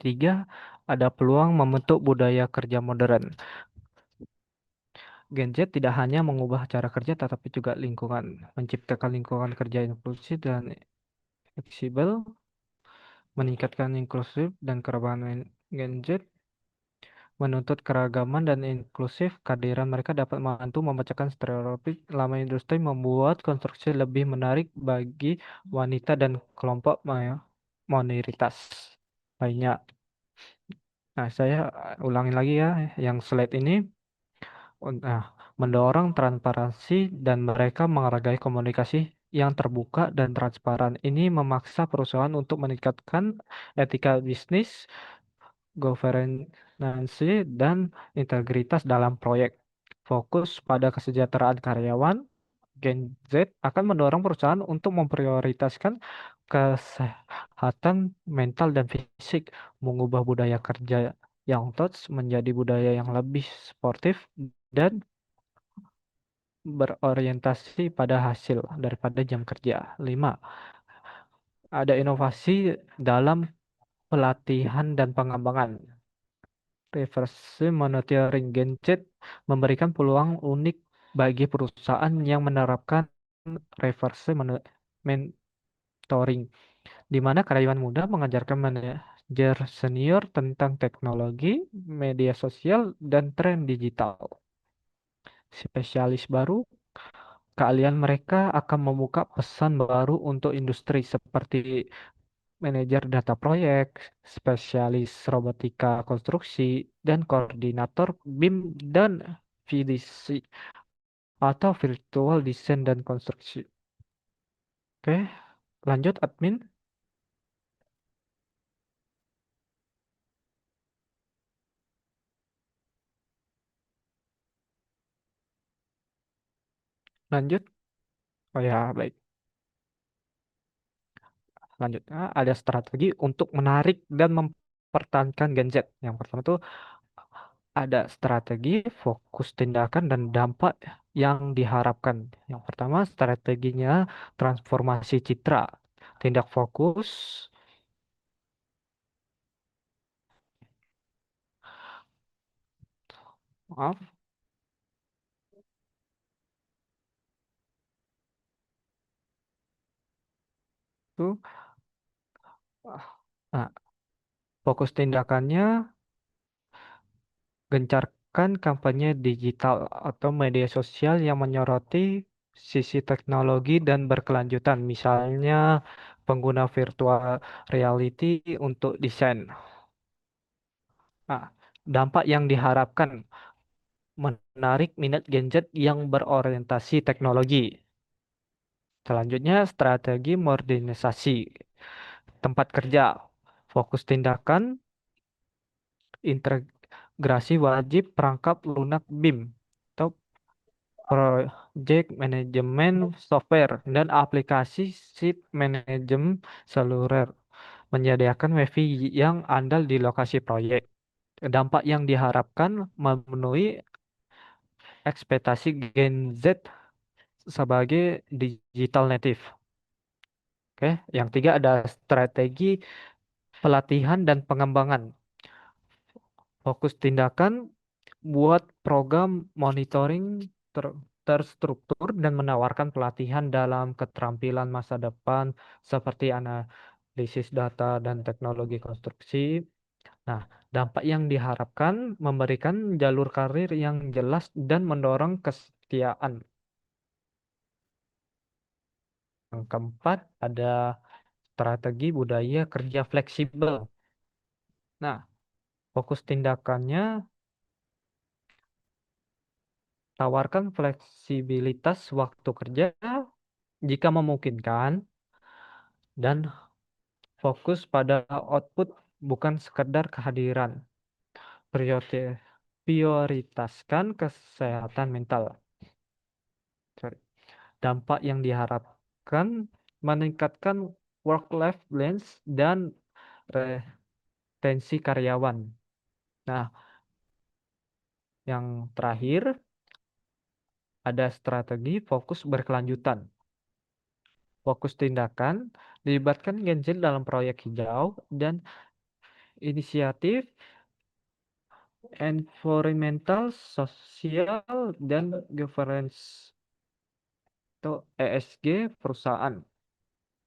tiga, ada peluang membentuk budaya kerja modern. Gen Z tidak hanya mengubah cara kerja, tetapi juga lingkungan, menciptakan lingkungan kerja inklusif dan fleksibel, meningkatkan inklusif dan keragaman. Gen Z menuntut keragaman dan inklusif. Kehadiran mereka dapat membantu memecahkan stereotip lama industri, membuat konstruksi lebih menarik bagi wanita dan kelompok minoritas lainnya. Nah, saya ulangi lagi ya, yang slide ini. Nah, mendorong transparansi dan mereka menghargai komunikasi yang terbuka dan transparan. Ini memaksa perusahaan untuk meningkatkan etika bisnis, governance, dan integritas dalam proyek. Fokus pada kesejahteraan karyawan, Gen Z akan mendorong perusahaan untuk memprioritaskan kesehatan mental dan fisik, mengubah budaya kerja yang touch menjadi budaya yang lebih sportif dan berorientasi pada hasil daripada jam kerja. 5. Ada inovasi dalam pelatihan dan pengembangan. Reverse monitoring Gen Z memberikan peluang unik bagi perusahaan yang menerapkan reverse mentoring, di mana karyawan muda mengajarkan manajer senior tentang teknologi, media sosial, dan tren digital. Spesialis baru, keahlian mereka akan membuka pesan baru untuk industri seperti manajer data proyek, spesialis robotika konstruksi, dan koordinator BIM dan VDC atau virtual design dan konstruksi. Oke, lanjut admin. Lanjut. Oh ya, baik. Lanjut. Ada strategi untuk menarik dan mempertahankan Gen Z. Yang pertama itu ada strategi, fokus tindakan, dan dampak yang diharapkan. Yang pertama, strateginya transformasi citra. Tindak fokus, maaf, tuh. Nah, fokus tindakannya gencarkan kampanye digital atau media sosial yang menyoroti sisi teknologi dan berkelanjutan, misalnya pengguna virtual reality untuk desain. Nah, dampak yang diharapkan menarik minat Gen Z yang berorientasi teknologi. Selanjutnya, strategi modernisasi tempat kerja. Fokus tindakan integrasi wajib perangkat lunak BIM atau project management software dan aplikasi sheet management seluler, menyediakan WiFi yang andal di lokasi proyek. Dampak yang diharapkan memenuhi ekspektasi Gen Z sebagai digital native. Oke, yang tiga ada strategi pelatihan dan pengembangan. Fokus tindakan buat program monitoring terstruktur dan menawarkan pelatihan dalam keterampilan masa depan seperti analisis data dan teknologi konstruksi. Nah, dampak yang diharapkan memberikan jalur karir yang jelas dan mendorong kesetiaan. Yang keempat, ada strategi budaya kerja fleksibel. Nah, Fokus tindakannya tawarkan fleksibilitas waktu kerja jika memungkinkan dan fokus pada output bukan sekedar kehadiran. Prioritaskan kesehatan mental. Sorry. Dampak yang diharapkan meningkatkan work-life balance dan retensi karyawan. Nah, yang terakhir ada strategi fokus berkelanjutan. Fokus tindakan dilibatkan Gen Z dalam proyek hijau dan inisiatif environmental, sosial, dan governance atau ESG perusahaan.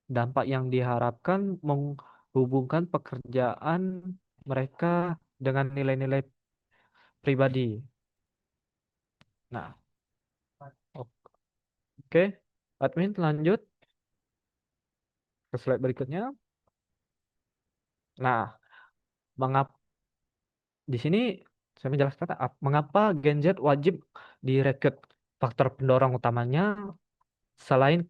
Dampak yang diharapkan menghubungkan pekerjaan mereka dengan nilai-nilai pribadi. Nah, oke, admin lanjut ke slide berikutnya. Nah, mengapa di sini saya menjelaskan mengapa Gen Z wajib direkrut. Faktor pendorong utamanya selain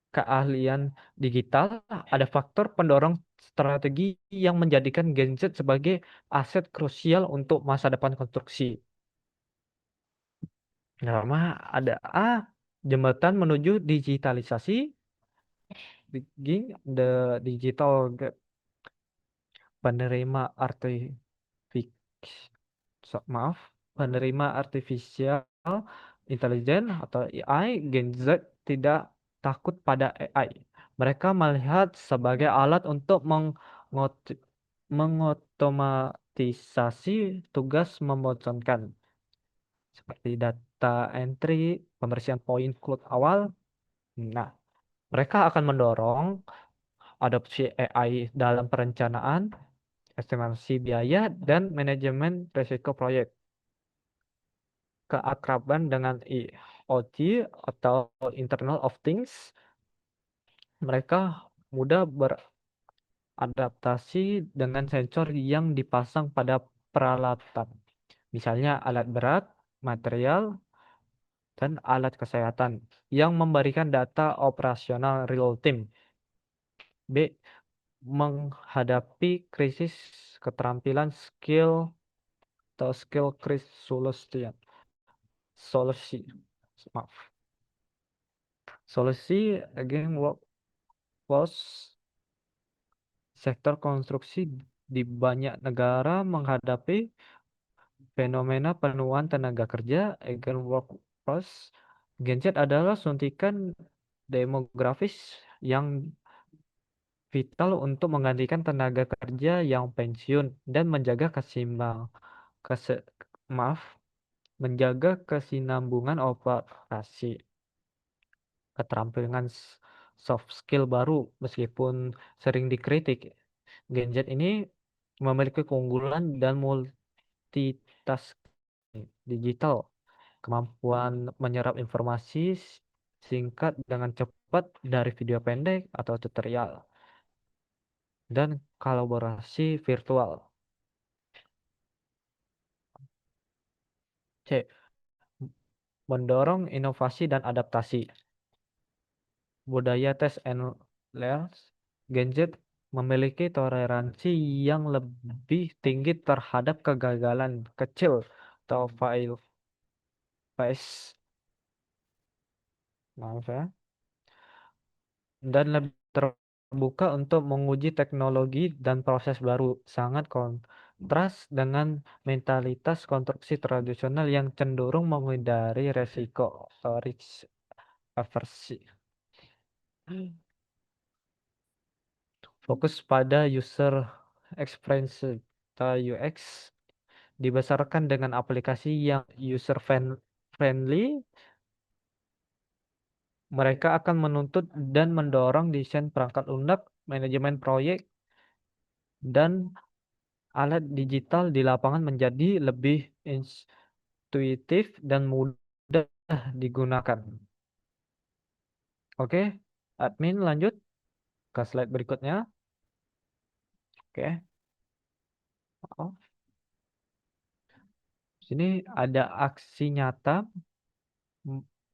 keahlian digital, ada faktor pendorong strategi yang menjadikan Gen Z sebagai aset krusial untuk masa depan konstruksi. Pertama, ada jembatan menuju digitalisasi, bridging the digital gap. Penerima penerima artificial intelligence atau AI, Gen Z tidak takut pada AI. Mereka melihat sebagai alat untuk mengotomatisasi tugas membosankan seperti data entry, pembersihan poin cloud awal. Nah, mereka akan mendorong adopsi AI dalam perencanaan, estimasi biaya, dan manajemen risiko proyek. Keakraban dengan IoT atau Internet of Things, mereka mudah beradaptasi dengan sensor yang dipasang pada peralatan, misalnya alat berat, material, dan alat kesehatan yang memberikan data operasional real time. B. Menghadapi krisis keterampilan skill krisis solusi again workforce. Sektor konstruksi di banyak negara menghadapi fenomena penurunan tenaga kerja again workforce. Gen Z adalah suntikan demografis yang vital untuk menggantikan tenaga kerja yang pensiun dan menjaga kesinambungan operasi. Keterampilan soft skill baru meskipun sering dikritik, Gen Z ini memiliki keunggulan dan multitasking digital, kemampuan menyerap informasi singkat dengan cepat dari video pendek atau tutorial, dan kolaborasi virtual. C. Mendorong inovasi dan adaptasi. Budaya test and learn. Gen Z memiliki toleransi yang lebih tinggi terhadap kegagalan kecil atau fail fast, maaf ya, dan lebih terbuka untuk menguji teknologi dan proses baru. Sangat kontras dengan mentalitas konstruksi tradisional yang cenderung menghindari resiko atau risk aversi. Fokus pada user experience atau UX dibesarkan dengan aplikasi yang user friendly. Mereka akan menuntut dan mendorong desain perangkat lunak, manajemen proyek, dan alat digital di lapangan menjadi lebih intuitif dan mudah digunakan. Oke, admin lanjut ke slide berikutnya. Oke. Sini ada aksi nyata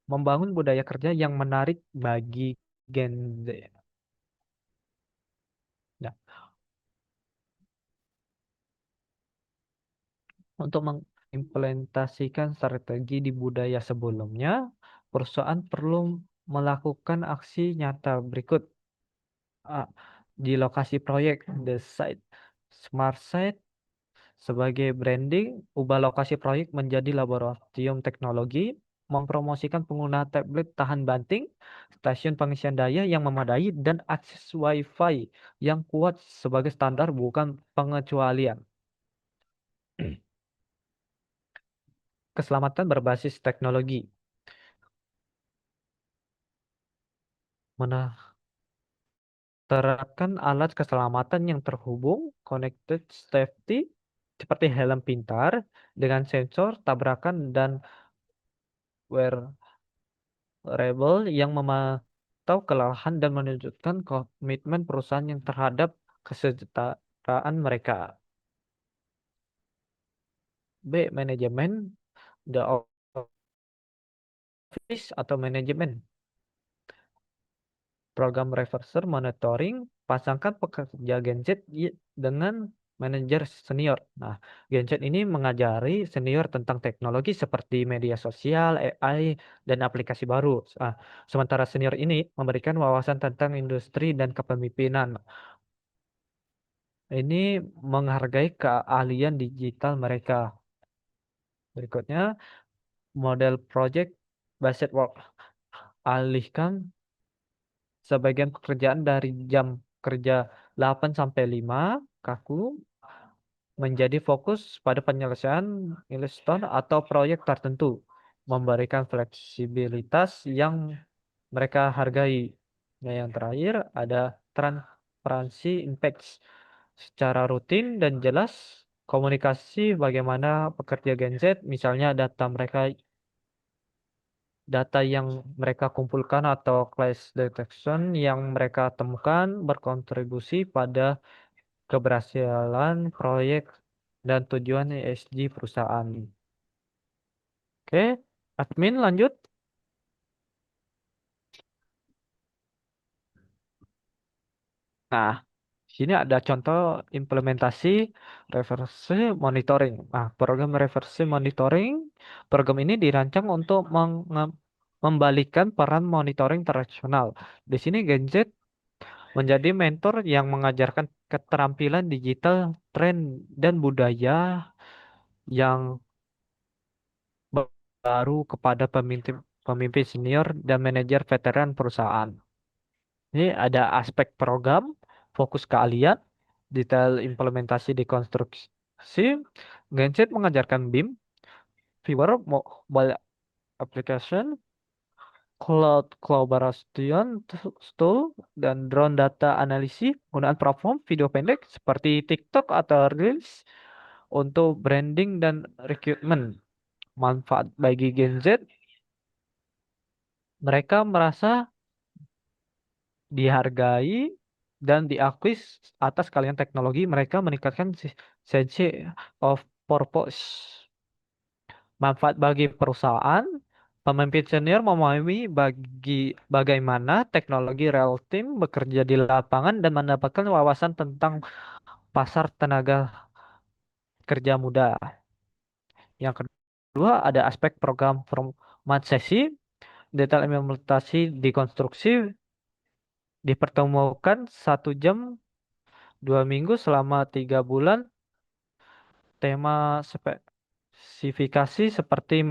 membangun budaya kerja yang menarik bagi Gen Z. Nah, untuk mengimplementasikan strategi di budaya sebelumnya, perusahaan perlu melakukan aksi nyata berikut. Di lokasi proyek, the site, smart site sebagai branding, ubah lokasi proyek menjadi laboratorium teknologi, mempromosikan penggunaan tablet tahan banting, stasiun pengisian daya yang memadai, dan akses Wi-Fi yang kuat sebagai standar bukan pengecualian. Keselamatan berbasis teknologi. Terapkan alat keselamatan yang terhubung, connected safety, seperti helm pintar dengan sensor tabrakan dan wearable yang memantau kelelahan dan menunjukkan komitmen perusahaan yang terhadap kesejahteraan mereka. B. Manajemen, the office atau manajemen. Program reverser monitoring, pasangkan pekerja Gen Z dengan manajer senior. Nah, Gen Z ini mengajari senior tentang teknologi seperti media sosial, AI, dan aplikasi baru. Sementara senior ini memberikan wawasan tentang industri dan kepemimpinan. Ini menghargai keahlian digital mereka. Berikutnya, model project based work. Alihkan sebagian pekerjaan dari jam kerja 8 sampai 5 kaku menjadi fokus pada penyelesaian milestone atau proyek tertentu, memberikan fleksibilitas yang mereka hargai. Nah, yang terakhir ada transparansi impact secara rutin dan jelas komunikasi bagaimana pekerja Gen Z, misalnya data yang mereka kumpulkan atau class detection yang mereka temukan berkontribusi pada keberhasilan proyek dan tujuan ESG perusahaan. Oke, admin lanjut. Nah, sini ada contoh implementasi reverse monitoring. Nah, program reverse monitoring, program ini dirancang untuk membalikan peran monitoring tradisional. Di sini Gen Z menjadi mentor yang mengajarkan keterampilan digital, tren, dan budaya yang baru kepada pemimpin senior dan manajer veteran perusahaan. Ini ada aspek program, fokus keahlian, detail implementasi di konstruksi. Gen Z mengajarkan BIM, viewer, mobile application, cloud collaboration tool, dan drone data analisis, penggunaan platform video pendek seperti TikTok atau Reels untuk branding dan recruitment. Manfaat bagi Gen Z, mereka merasa dihargai dan diakui atas kalian teknologi, mereka meningkatkan sense of purpose. Manfaat bagi perusahaan, pemimpin senior memahami bagaimana teknologi real time bekerja di lapangan dan mendapatkan wawasan tentang pasar tenaga kerja muda. Yang kedua, ada aspek program format sesi, detail implementasi di konstruksi, dipertemukan 1 jam 2 minggu selama 3 bulan. Tema spesifikasi seperti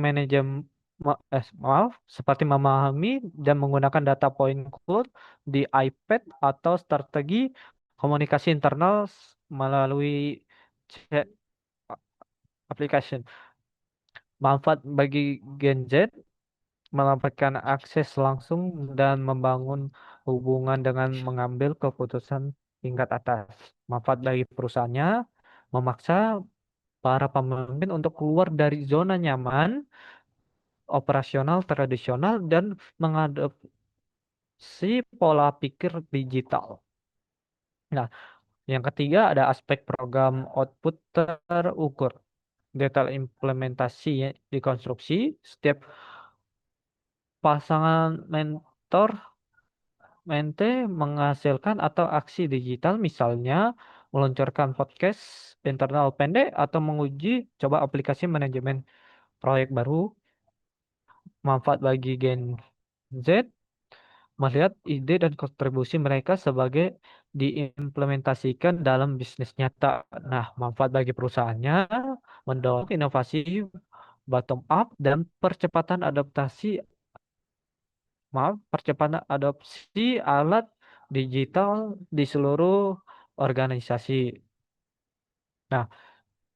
seperti memahami dan menggunakan data point cloud di iPad atau strategi komunikasi internal melalui chat application. Manfaat bagi Gen Z mendapatkan akses langsung dan membangun hubungan dengan mengambil keputusan tingkat atas. Manfaat bagi perusahaannya memaksa para pemimpin untuk keluar dari zona nyaman operasional tradisional dan mengadopsi pola pikir digital. Nah, yang ketiga ada aspek program output terukur. detail implementasi ya, di konstruksi. Setiap pasangan mente menghasilkan atau aksi digital, misalnya meluncurkan podcast internal pendek atau menguji coba aplikasi manajemen proyek baru. Manfaat bagi Gen Z melihat ide dan kontribusi mereka sebagai diimplementasikan dalam bisnis nyata. Nah, manfaat bagi perusahaannya mendorong inovasi bottom up dan percepatan adopsi alat digital di seluruh organisasi. Nah,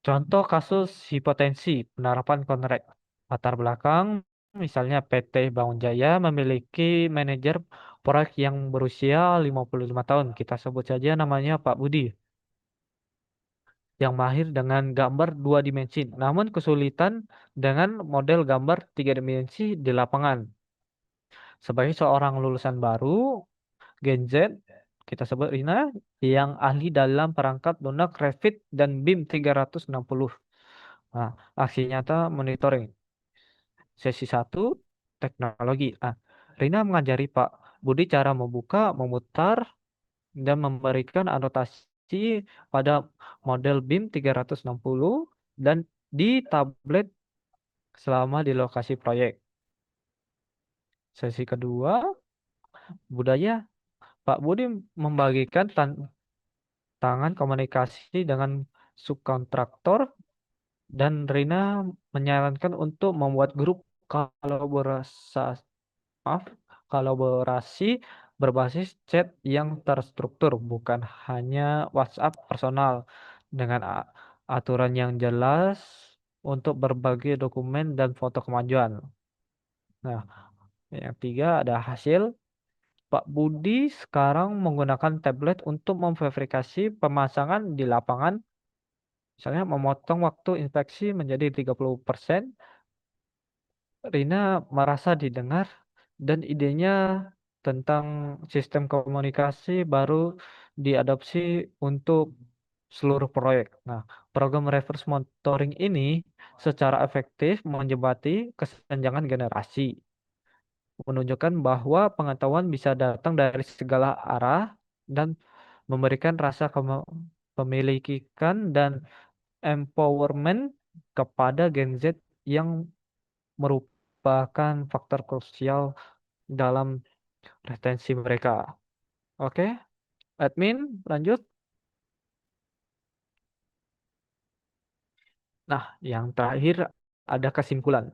contoh kasus hipotensi penerapan kontrak latar belakang, misalnya PT Bangun Jaya memiliki manajer proyek yang berusia 55 tahun. Kita sebut saja namanya Pak Budi, yang mahir dengan gambar 2 dimensi, namun kesulitan dengan model gambar 3 dimensi di lapangan. Sebagai seorang lulusan baru, Gen Z, kita sebut Rina, yang ahli dalam perangkat lunak Revit dan BIM 360. Nah, aksi nyata monitoring. Sesi 1, teknologi. Rina mengajari Pak Budi cara membuka, memutar, dan memberikan anotasi pada model BIM 360 dan di tablet selama di lokasi proyek. Sesi kedua, budaya. Pak Budi membagikan tantangan komunikasi dengan subkontraktor dan Rina menyarankan untuk membuat grup kolaborasi berbasis chat yang terstruktur, bukan hanya WhatsApp personal, dengan aturan yang jelas untuk berbagi dokumen dan foto kemajuan. Nah, yang ketiga ada hasil. Pak Budi sekarang menggunakan tablet untuk memverifikasi pemasangan di lapangan, misalnya memotong waktu inspeksi menjadi 30%. Rina merasa didengar dan idenya tentang sistem komunikasi baru diadopsi untuk seluruh proyek. Nah, program reverse monitoring ini secara efektif menjembati kesenjangan generasi, menunjukkan bahwa pengetahuan bisa datang dari segala arah dan memberikan rasa kepemilikan dan empowerment kepada Gen Z yang merupakan faktor krusial dalam retensi mereka. Oke, admin lanjut. Nah, yang terakhir ada kesimpulan.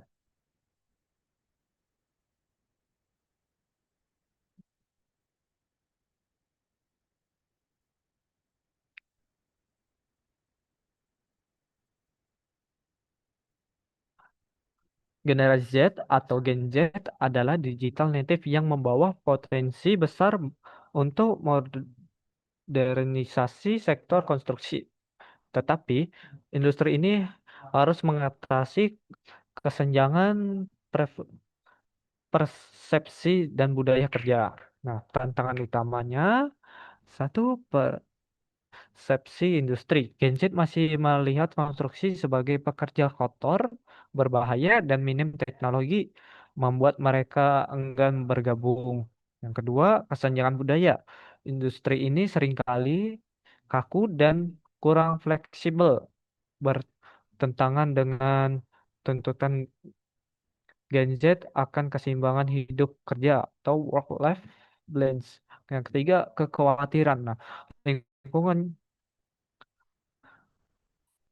Generasi Z atau Gen Z adalah digital native yang membawa potensi besar untuk modernisasi sektor konstruksi. Tetapi industri ini harus mengatasi kesenjangan persepsi dan budaya kerja. Nah, tantangan utamanya satu, persepsi industri. Gen Z masih melihat konstruksi sebagai pekerja kotor, berbahaya, dan minim teknologi, membuat mereka enggan bergabung. Yang kedua, kesenjangan budaya. Industri ini seringkali kaku dan kurang fleksibel, bertentangan dengan tuntutan Gen Z akan keseimbangan hidup kerja atau work-life balance. Yang ketiga, kekhawatiran. Nah, lingkungan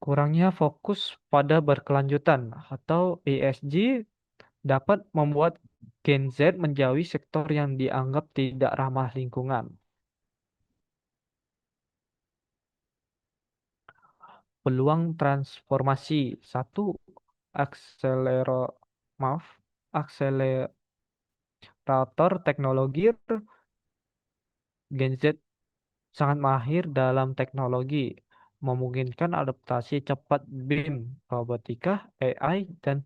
kurangnya fokus pada berkelanjutan atau ESG dapat membuat Gen Z menjauhi sektor yang dianggap tidak ramah lingkungan. Peluang transformasi. Satu, akselerator teknologi. Gen Z sangat mahir dalam teknologi, memungkinkan adaptasi cepat BIM, robotika, AI, dan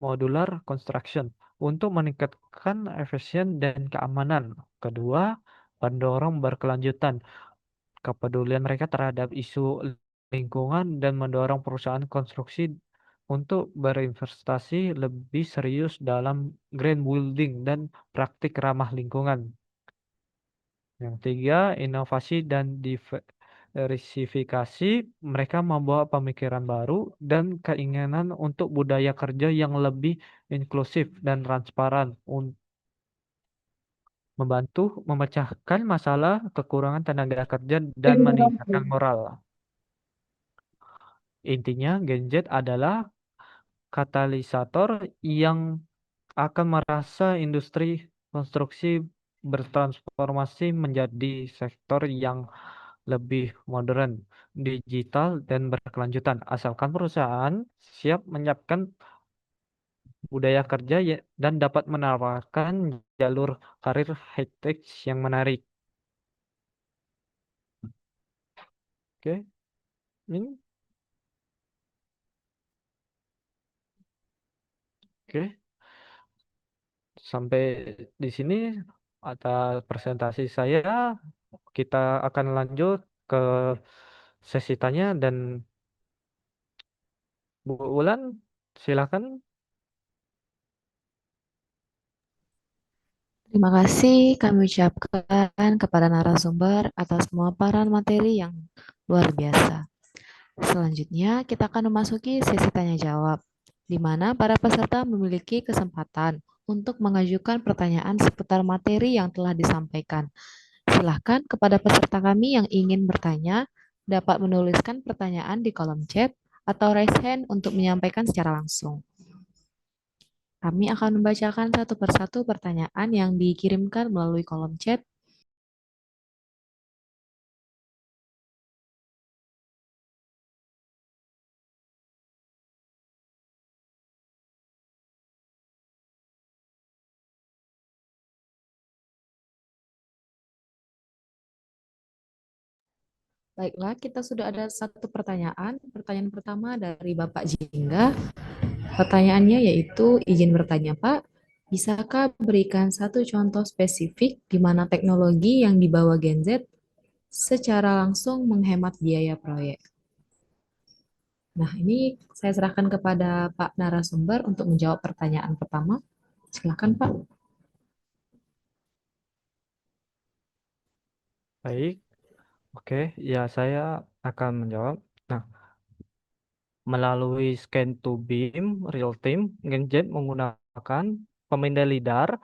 modular construction untuk meningkatkan efisien dan keamanan. Kedua, pendorong berkelanjutan. Kepedulian mereka terhadap isu lingkungan dan mendorong perusahaan konstruksi untuk berinvestasi lebih serius dalam green building dan praktik ramah lingkungan. Yang tiga, inovasi dan diversifikasi. Mereka membawa pemikiran baru dan keinginan untuk budaya kerja yang lebih inklusif dan transparan untuk membantu memecahkan masalah kekurangan tenaga kerja dan meningkatkan moral. Intinya, Gen Z adalah katalisator yang akan merasa industri konstruksi bertransformasi menjadi sektor yang lebih modern, digital, dan berkelanjutan, asalkan perusahaan siap menyiapkan budaya kerja dan dapat menawarkan jalur karir high-tech yang menarik. Oke, ini oke. Sampai di sini atas presentasi saya. Kita akan lanjut ke sesi tanya dan Bu Wulan, silakan. Terima kasih kami ucapkan kepada narasumber atas pemaparan materi yang luar biasa. Selanjutnya, kita akan memasuki sesi tanya jawab, di mana para peserta memiliki kesempatan untuk mengajukan pertanyaan seputar materi yang telah disampaikan. Silahkan kepada peserta kami yang ingin bertanya, dapat menuliskan pertanyaan di kolom chat atau raise hand untuk menyampaikan secara langsung. Kami akan membacakan satu persatu pertanyaan yang dikirimkan melalui kolom chat. Baiklah, kita sudah ada satu pertanyaan. Pertanyaan pertama dari Bapak Jingga. Pertanyaannya yaitu, izin bertanya Pak, bisakah berikan satu contoh spesifik di mana teknologi yang dibawa Gen Z secara langsung menghemat biaya proyek? Nah, ini saya serahkan kepada Pak narasumber untuk menjawab pertanyaan pertama. Silakan Pak. Baik, oke, ya saya akan menjawab. Nah, melalui scan to beam real time, Gen Z menggunakan pemindai lidar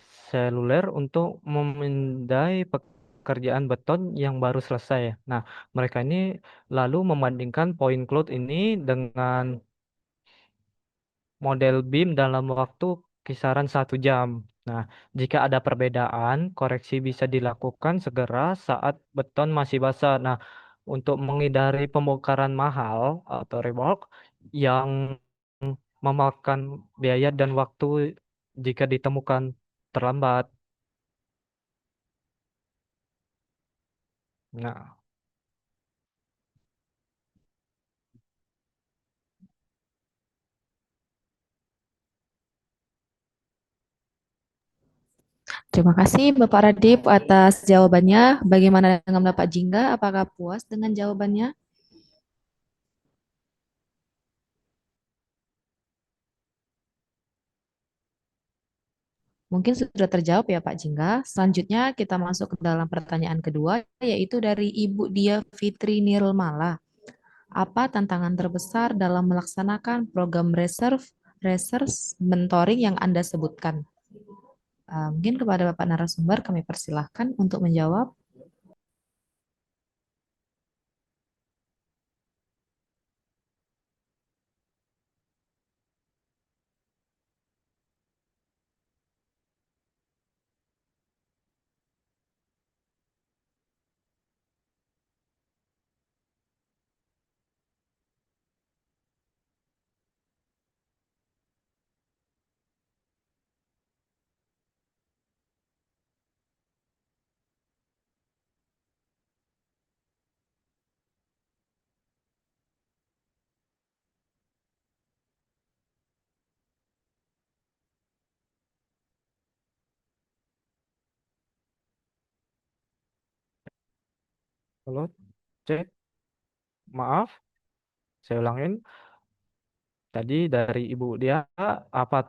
seluler untuk memindai pekerjaan beton yang baru selesai. Nah, mereka ini lalu membandingkan point cloud ini dengan model BIM dalam waktu kisaran 1 jam. Nah, jika ada perbedaan, koreksi bisa dilakukan segera saat beton masih basah. Nah, untuk menghindari pembongkaran mahal atau rework yang memakan biaya dan waktu jika ditemukan terlambat. Nah, Terima kasih Bapak Radip atas jawabannya. Bagaimana dengan Bapak Jingga? Apakah puas dengan jawabannya? Mungkin sudah terjawab ya Pak Jingga. Selanjutnya kita masuk ke dalam pertanyaan kedua, yaitu dari Ibu Dia Fitri Nirmala. Apa tantangan terbesar dalam melaksanakan program research mentoring yang Anda sebutkan? Mungkin kepada Bapak narasumber kami persilahkan untuk menjawab. halo, cek. Maaf, saya ulangin. Tadi dari Ibu dia, apa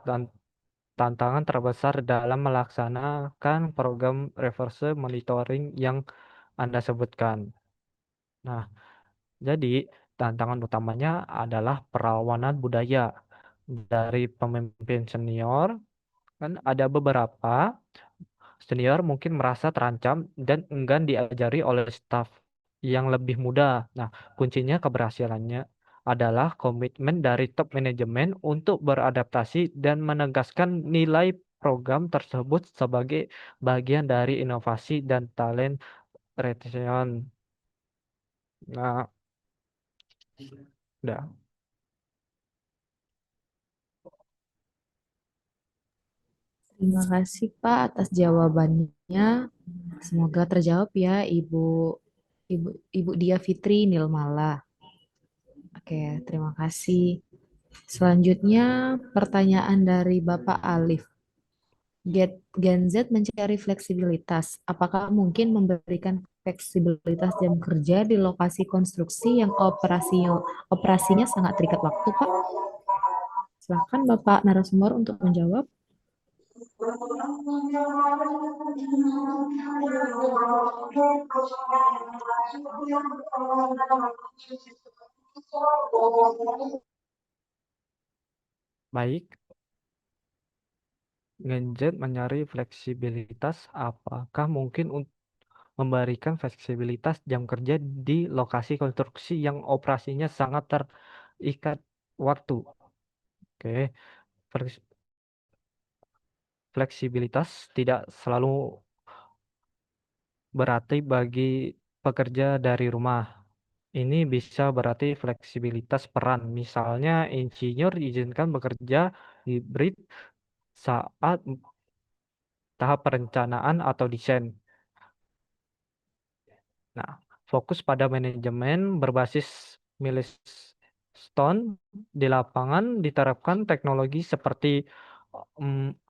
tantangan terbesar dalam melaksanakan program reverse monitoring yang Anda sebutkan? Nah, jadi tantangan utamanya adalah perlawanan budaya dari pemimpin senior. Kan ada beberapa senior mungkin merasa terancam dan enggan diajari oleh staf yang lebih muda. Nah, kuncinya keberhasilannya adalah komitmen dari top manajemen untuk beradaptasi dan menegaskan nilai program tersebut sebagai bagian dari inovasi dan talent retention. Nah, udah. Terima kasih Pak atas jawabannya. Semoga terjawab ya Ibu Ibu Dia Fitri Nilmala. Oke, terima kasih. Selanjutnya pertanyaan dari Bapak Alif. Gen Z mencari fleksibilitas. Apakah mungkin memberikan fleksibilitas jam kerja di lokasi konstruksi yang operasinya sangat terikat waktu, Pak? Silakan Bapak narasumber untuk menjawab. Baik, Gen Z mencari fleksibilitas. Apakah mungkin memberikan fleksibilitas jam kerja di lokasi konstruksi yang operasinya sangat terikat waktu? Oke, fleksibilitas tidak selalu berarti bagi pekerja dari rumah. Ini bisa berarti fleksibilitas peran. Misalnya, insinyur diizinkan bekerja hibrid saat tahap perencanaan atau desain. Nah, fokus pada manajemen berbasis milestone di lapangan diterapkan teknologi seperti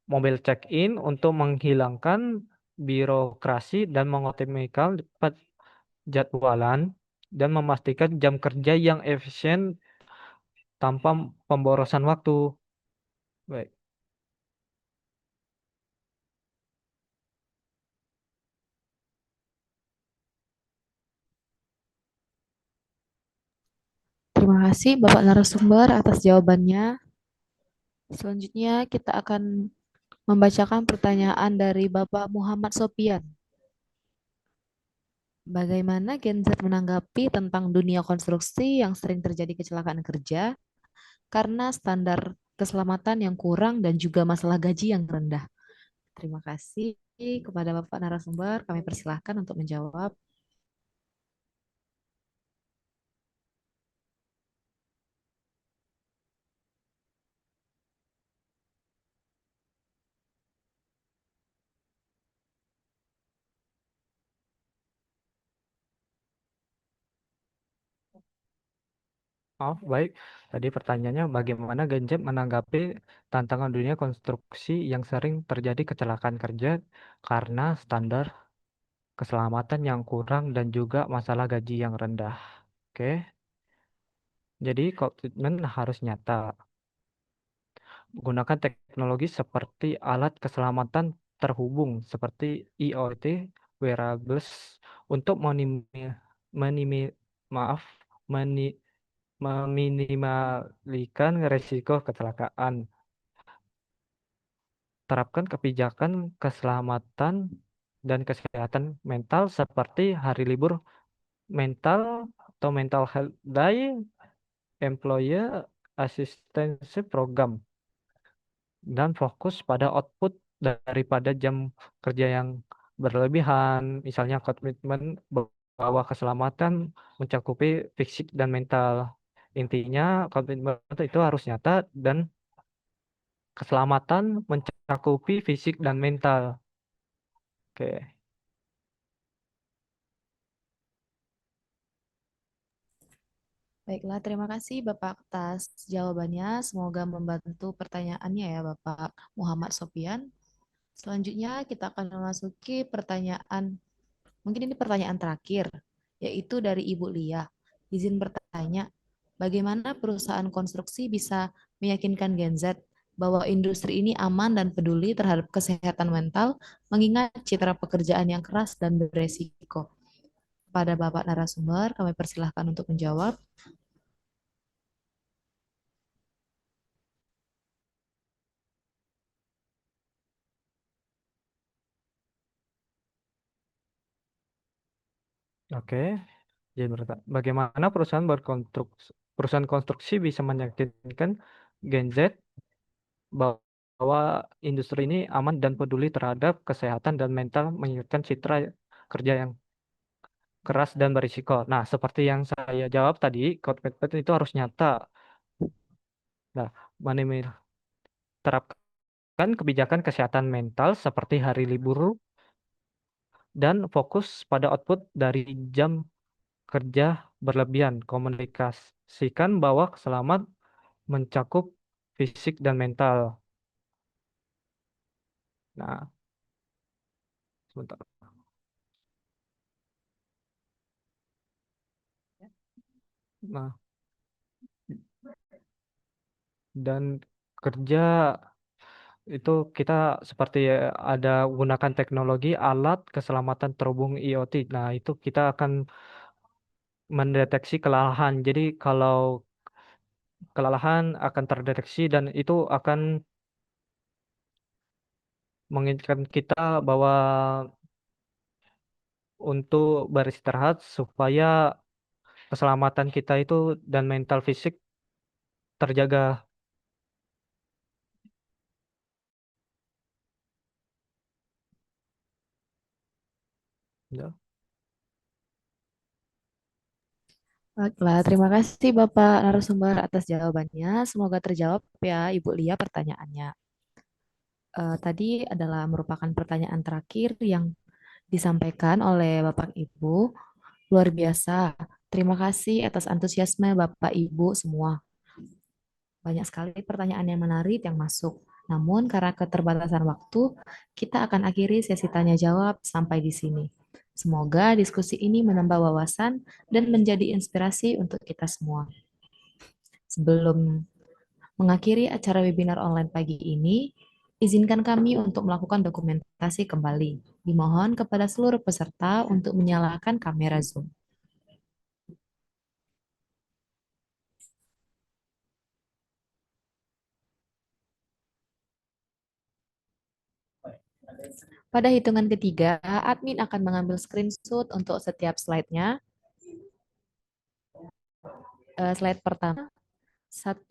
mobil check-in untuk menghilangkan birokrasi dan mengoptimalkan jadwalan dan memastikan jam kerja yang efisien tanpa pemborosan waktu. Baik. Terima kasih Bapak narasumber atas jawabannya. Selanjutnya kita akan membacakan pertanyaan dari Bapak Muhammad Sopian. Bagaimana Gen Z menanggapi tentang dunia konstruksi yang sering terjadi kecelakaan kerja karena standar keselamatan yang kurang dan juga masalah gaji yang rendah? Terima kasih kepada Bapak narasumber. Kami persilahkan untuk menjawab. Oh, baik. Tadi pertanyaannya bagaimana Gen Z menanggapi tantangan dunia konstruksi yang sering terjadi kecelakaan kerja karena standar keselamatan yang kurang dan juga masalah gaji yang rendah. Oke. Jadi komitmen harus nyata. Gunakan teknologi seperti alat keselamatan terhubung seperti IoT, wearables untuk maaf, meni- meminimaliskan risiko kecelakaan. Terapkan kebijakan keselamatan dan kesehatan mental seperti hari libur mental atau mental health day, employee assistance program, dan fokus pada output daripada jam kerja yang berlebihan. Misalnya komitmen bahwa keselamatan mencakupi fisik dan mental. Intinya komitmen itu harus nyata dan keselamatan mencakupi fisik dan mental. Oke. Baiklah, terima kasih Bapak atas jawabannya. Semoga membantu pertanyaannya ya Bapak Muhammad Sopian. Selanjutnya kita akan memasuki pertanyaan, mungkin ini pertanyaan terakhir, yaitu dari Ibu Lia. Izin bertanya, bagaimana perusahaan konstruksi bisa meyakinkan Gen Z bahwa industri ini aman dan peduli terhadap kesehatan mental, mengingat citra pekerjaan yang keras dan beresiko? Pada Bapak narasumber, kami persilahkan untuk menjawab. Oke, jadi bagaimana perusahaan konstruksi bisa meyakinkan Gen Z bahwa industri ini aman dan peduli terhadap kesehatan dan mental, mengingatkan citra kerja yang keras dan berisiko. Nah, seperti yang saya jawab tadi, komitmen itu harus nyata. Nah, terapkan kebijakan kesehatan mental seperti hari libur dan fokus pada output dari jam kerja berlebihan. Komunikasikan bahwa selamat mencakup fisik dan mental. Nah, sebentar. Nah, dan kerja itu kita seperti ada gunakan teknologi alat keselamatan terhubung IoT. Nah, itu kita akan mendeteksi kelelahan. Jadi kalau kelelahan akan terdeteksi dan itu akan mengingatkan kita bahwa untuk beristirahat supaya keselamatan kita itu dan mental fisik terjaga. Ya. Baiklah, terima kasih Bapak narasumber atas jawabannya. Semoga terjawab ya Ibu Lia pertanyaannya. Tadi adalah merupakan pertanyaan terakhir yang disampaikan oleh Bapak Ibu. Luar biasa. Terima kasih atas antusiasme Bapak Ibu semua. Banyak sekali pertanyaan yang menarik yang masuk. Namun karena keterbatasan waktu, kita akan akhiri sesi tanya jawab sampai di sini. Semoga diskusi ini menambah wawasan dan menjadi inspirasi untuk kita semua. Sebelum mengakhiri acara webinar online pagi ini, izinkan kami untuk melakukan dokumentasi kembali. Dimohon kepada seluruh peserta untuk menyalakan kamera Zoom. Pada hitungan ketiga, admin akan mengambil screenshot untuk setiap slide-nya. Slide pertama, 1,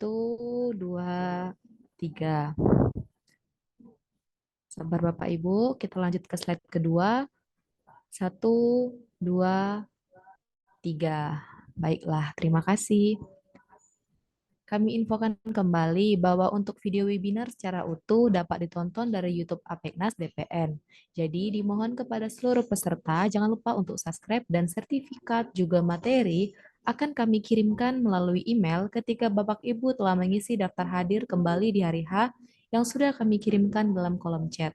2, 3. Sabar Bapak Ibu, kita lanjut ke slide kedua. 1, 2, 3. Baiklah, terima kasih. Kami infokan kembali bahwa untuk video webinar secara utuh dapat ditonton dari YouTube Apeknas DPN. Jadi dimohon kepada seluruh peserta jangan lupa untuk subscribe dan sertifikat juga materi akan kami kirimkan melalui email ketika Bapak Ibu telah mengisi daftar hadir kembali di hari H yang sudah kami kirimkan dalam kolom chat.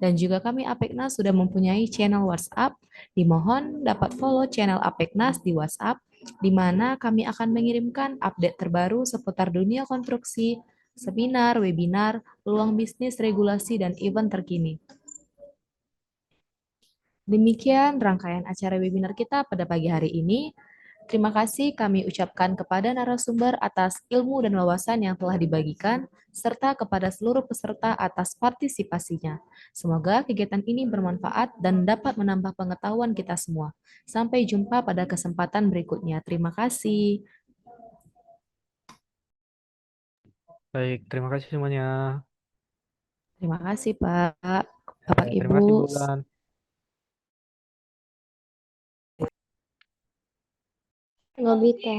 Dan juga kami Apeknas sudah mempunyai channel WhatsApp. Dimohon dapat follow channel Apeknas di WhatsApp di mana kami akan mengirimkan update terbaru seputar dunia konstruksi, seminar, webinar, peluang bisnis, regulasi, dan event terkini. Demikian rangkaian acara webinar kita pada pagi hari ini. Terima kasih kami ucapkan kepada narasumber atas ilmu dan wawasan yang telah dibagikan, serta kepada seluruh peserta atas partisipasinya. Semoga kegiatan ini bermanfaat dan dapat menambah pengetahuan kita semua. Sampai jumpa pada kesempatan berikutnya. Terima kasih. Baik, terima kasih semuanya. Terima kasih, Pak. Bapak, Terima kasih Ibu. Bulan. Nggak bisa.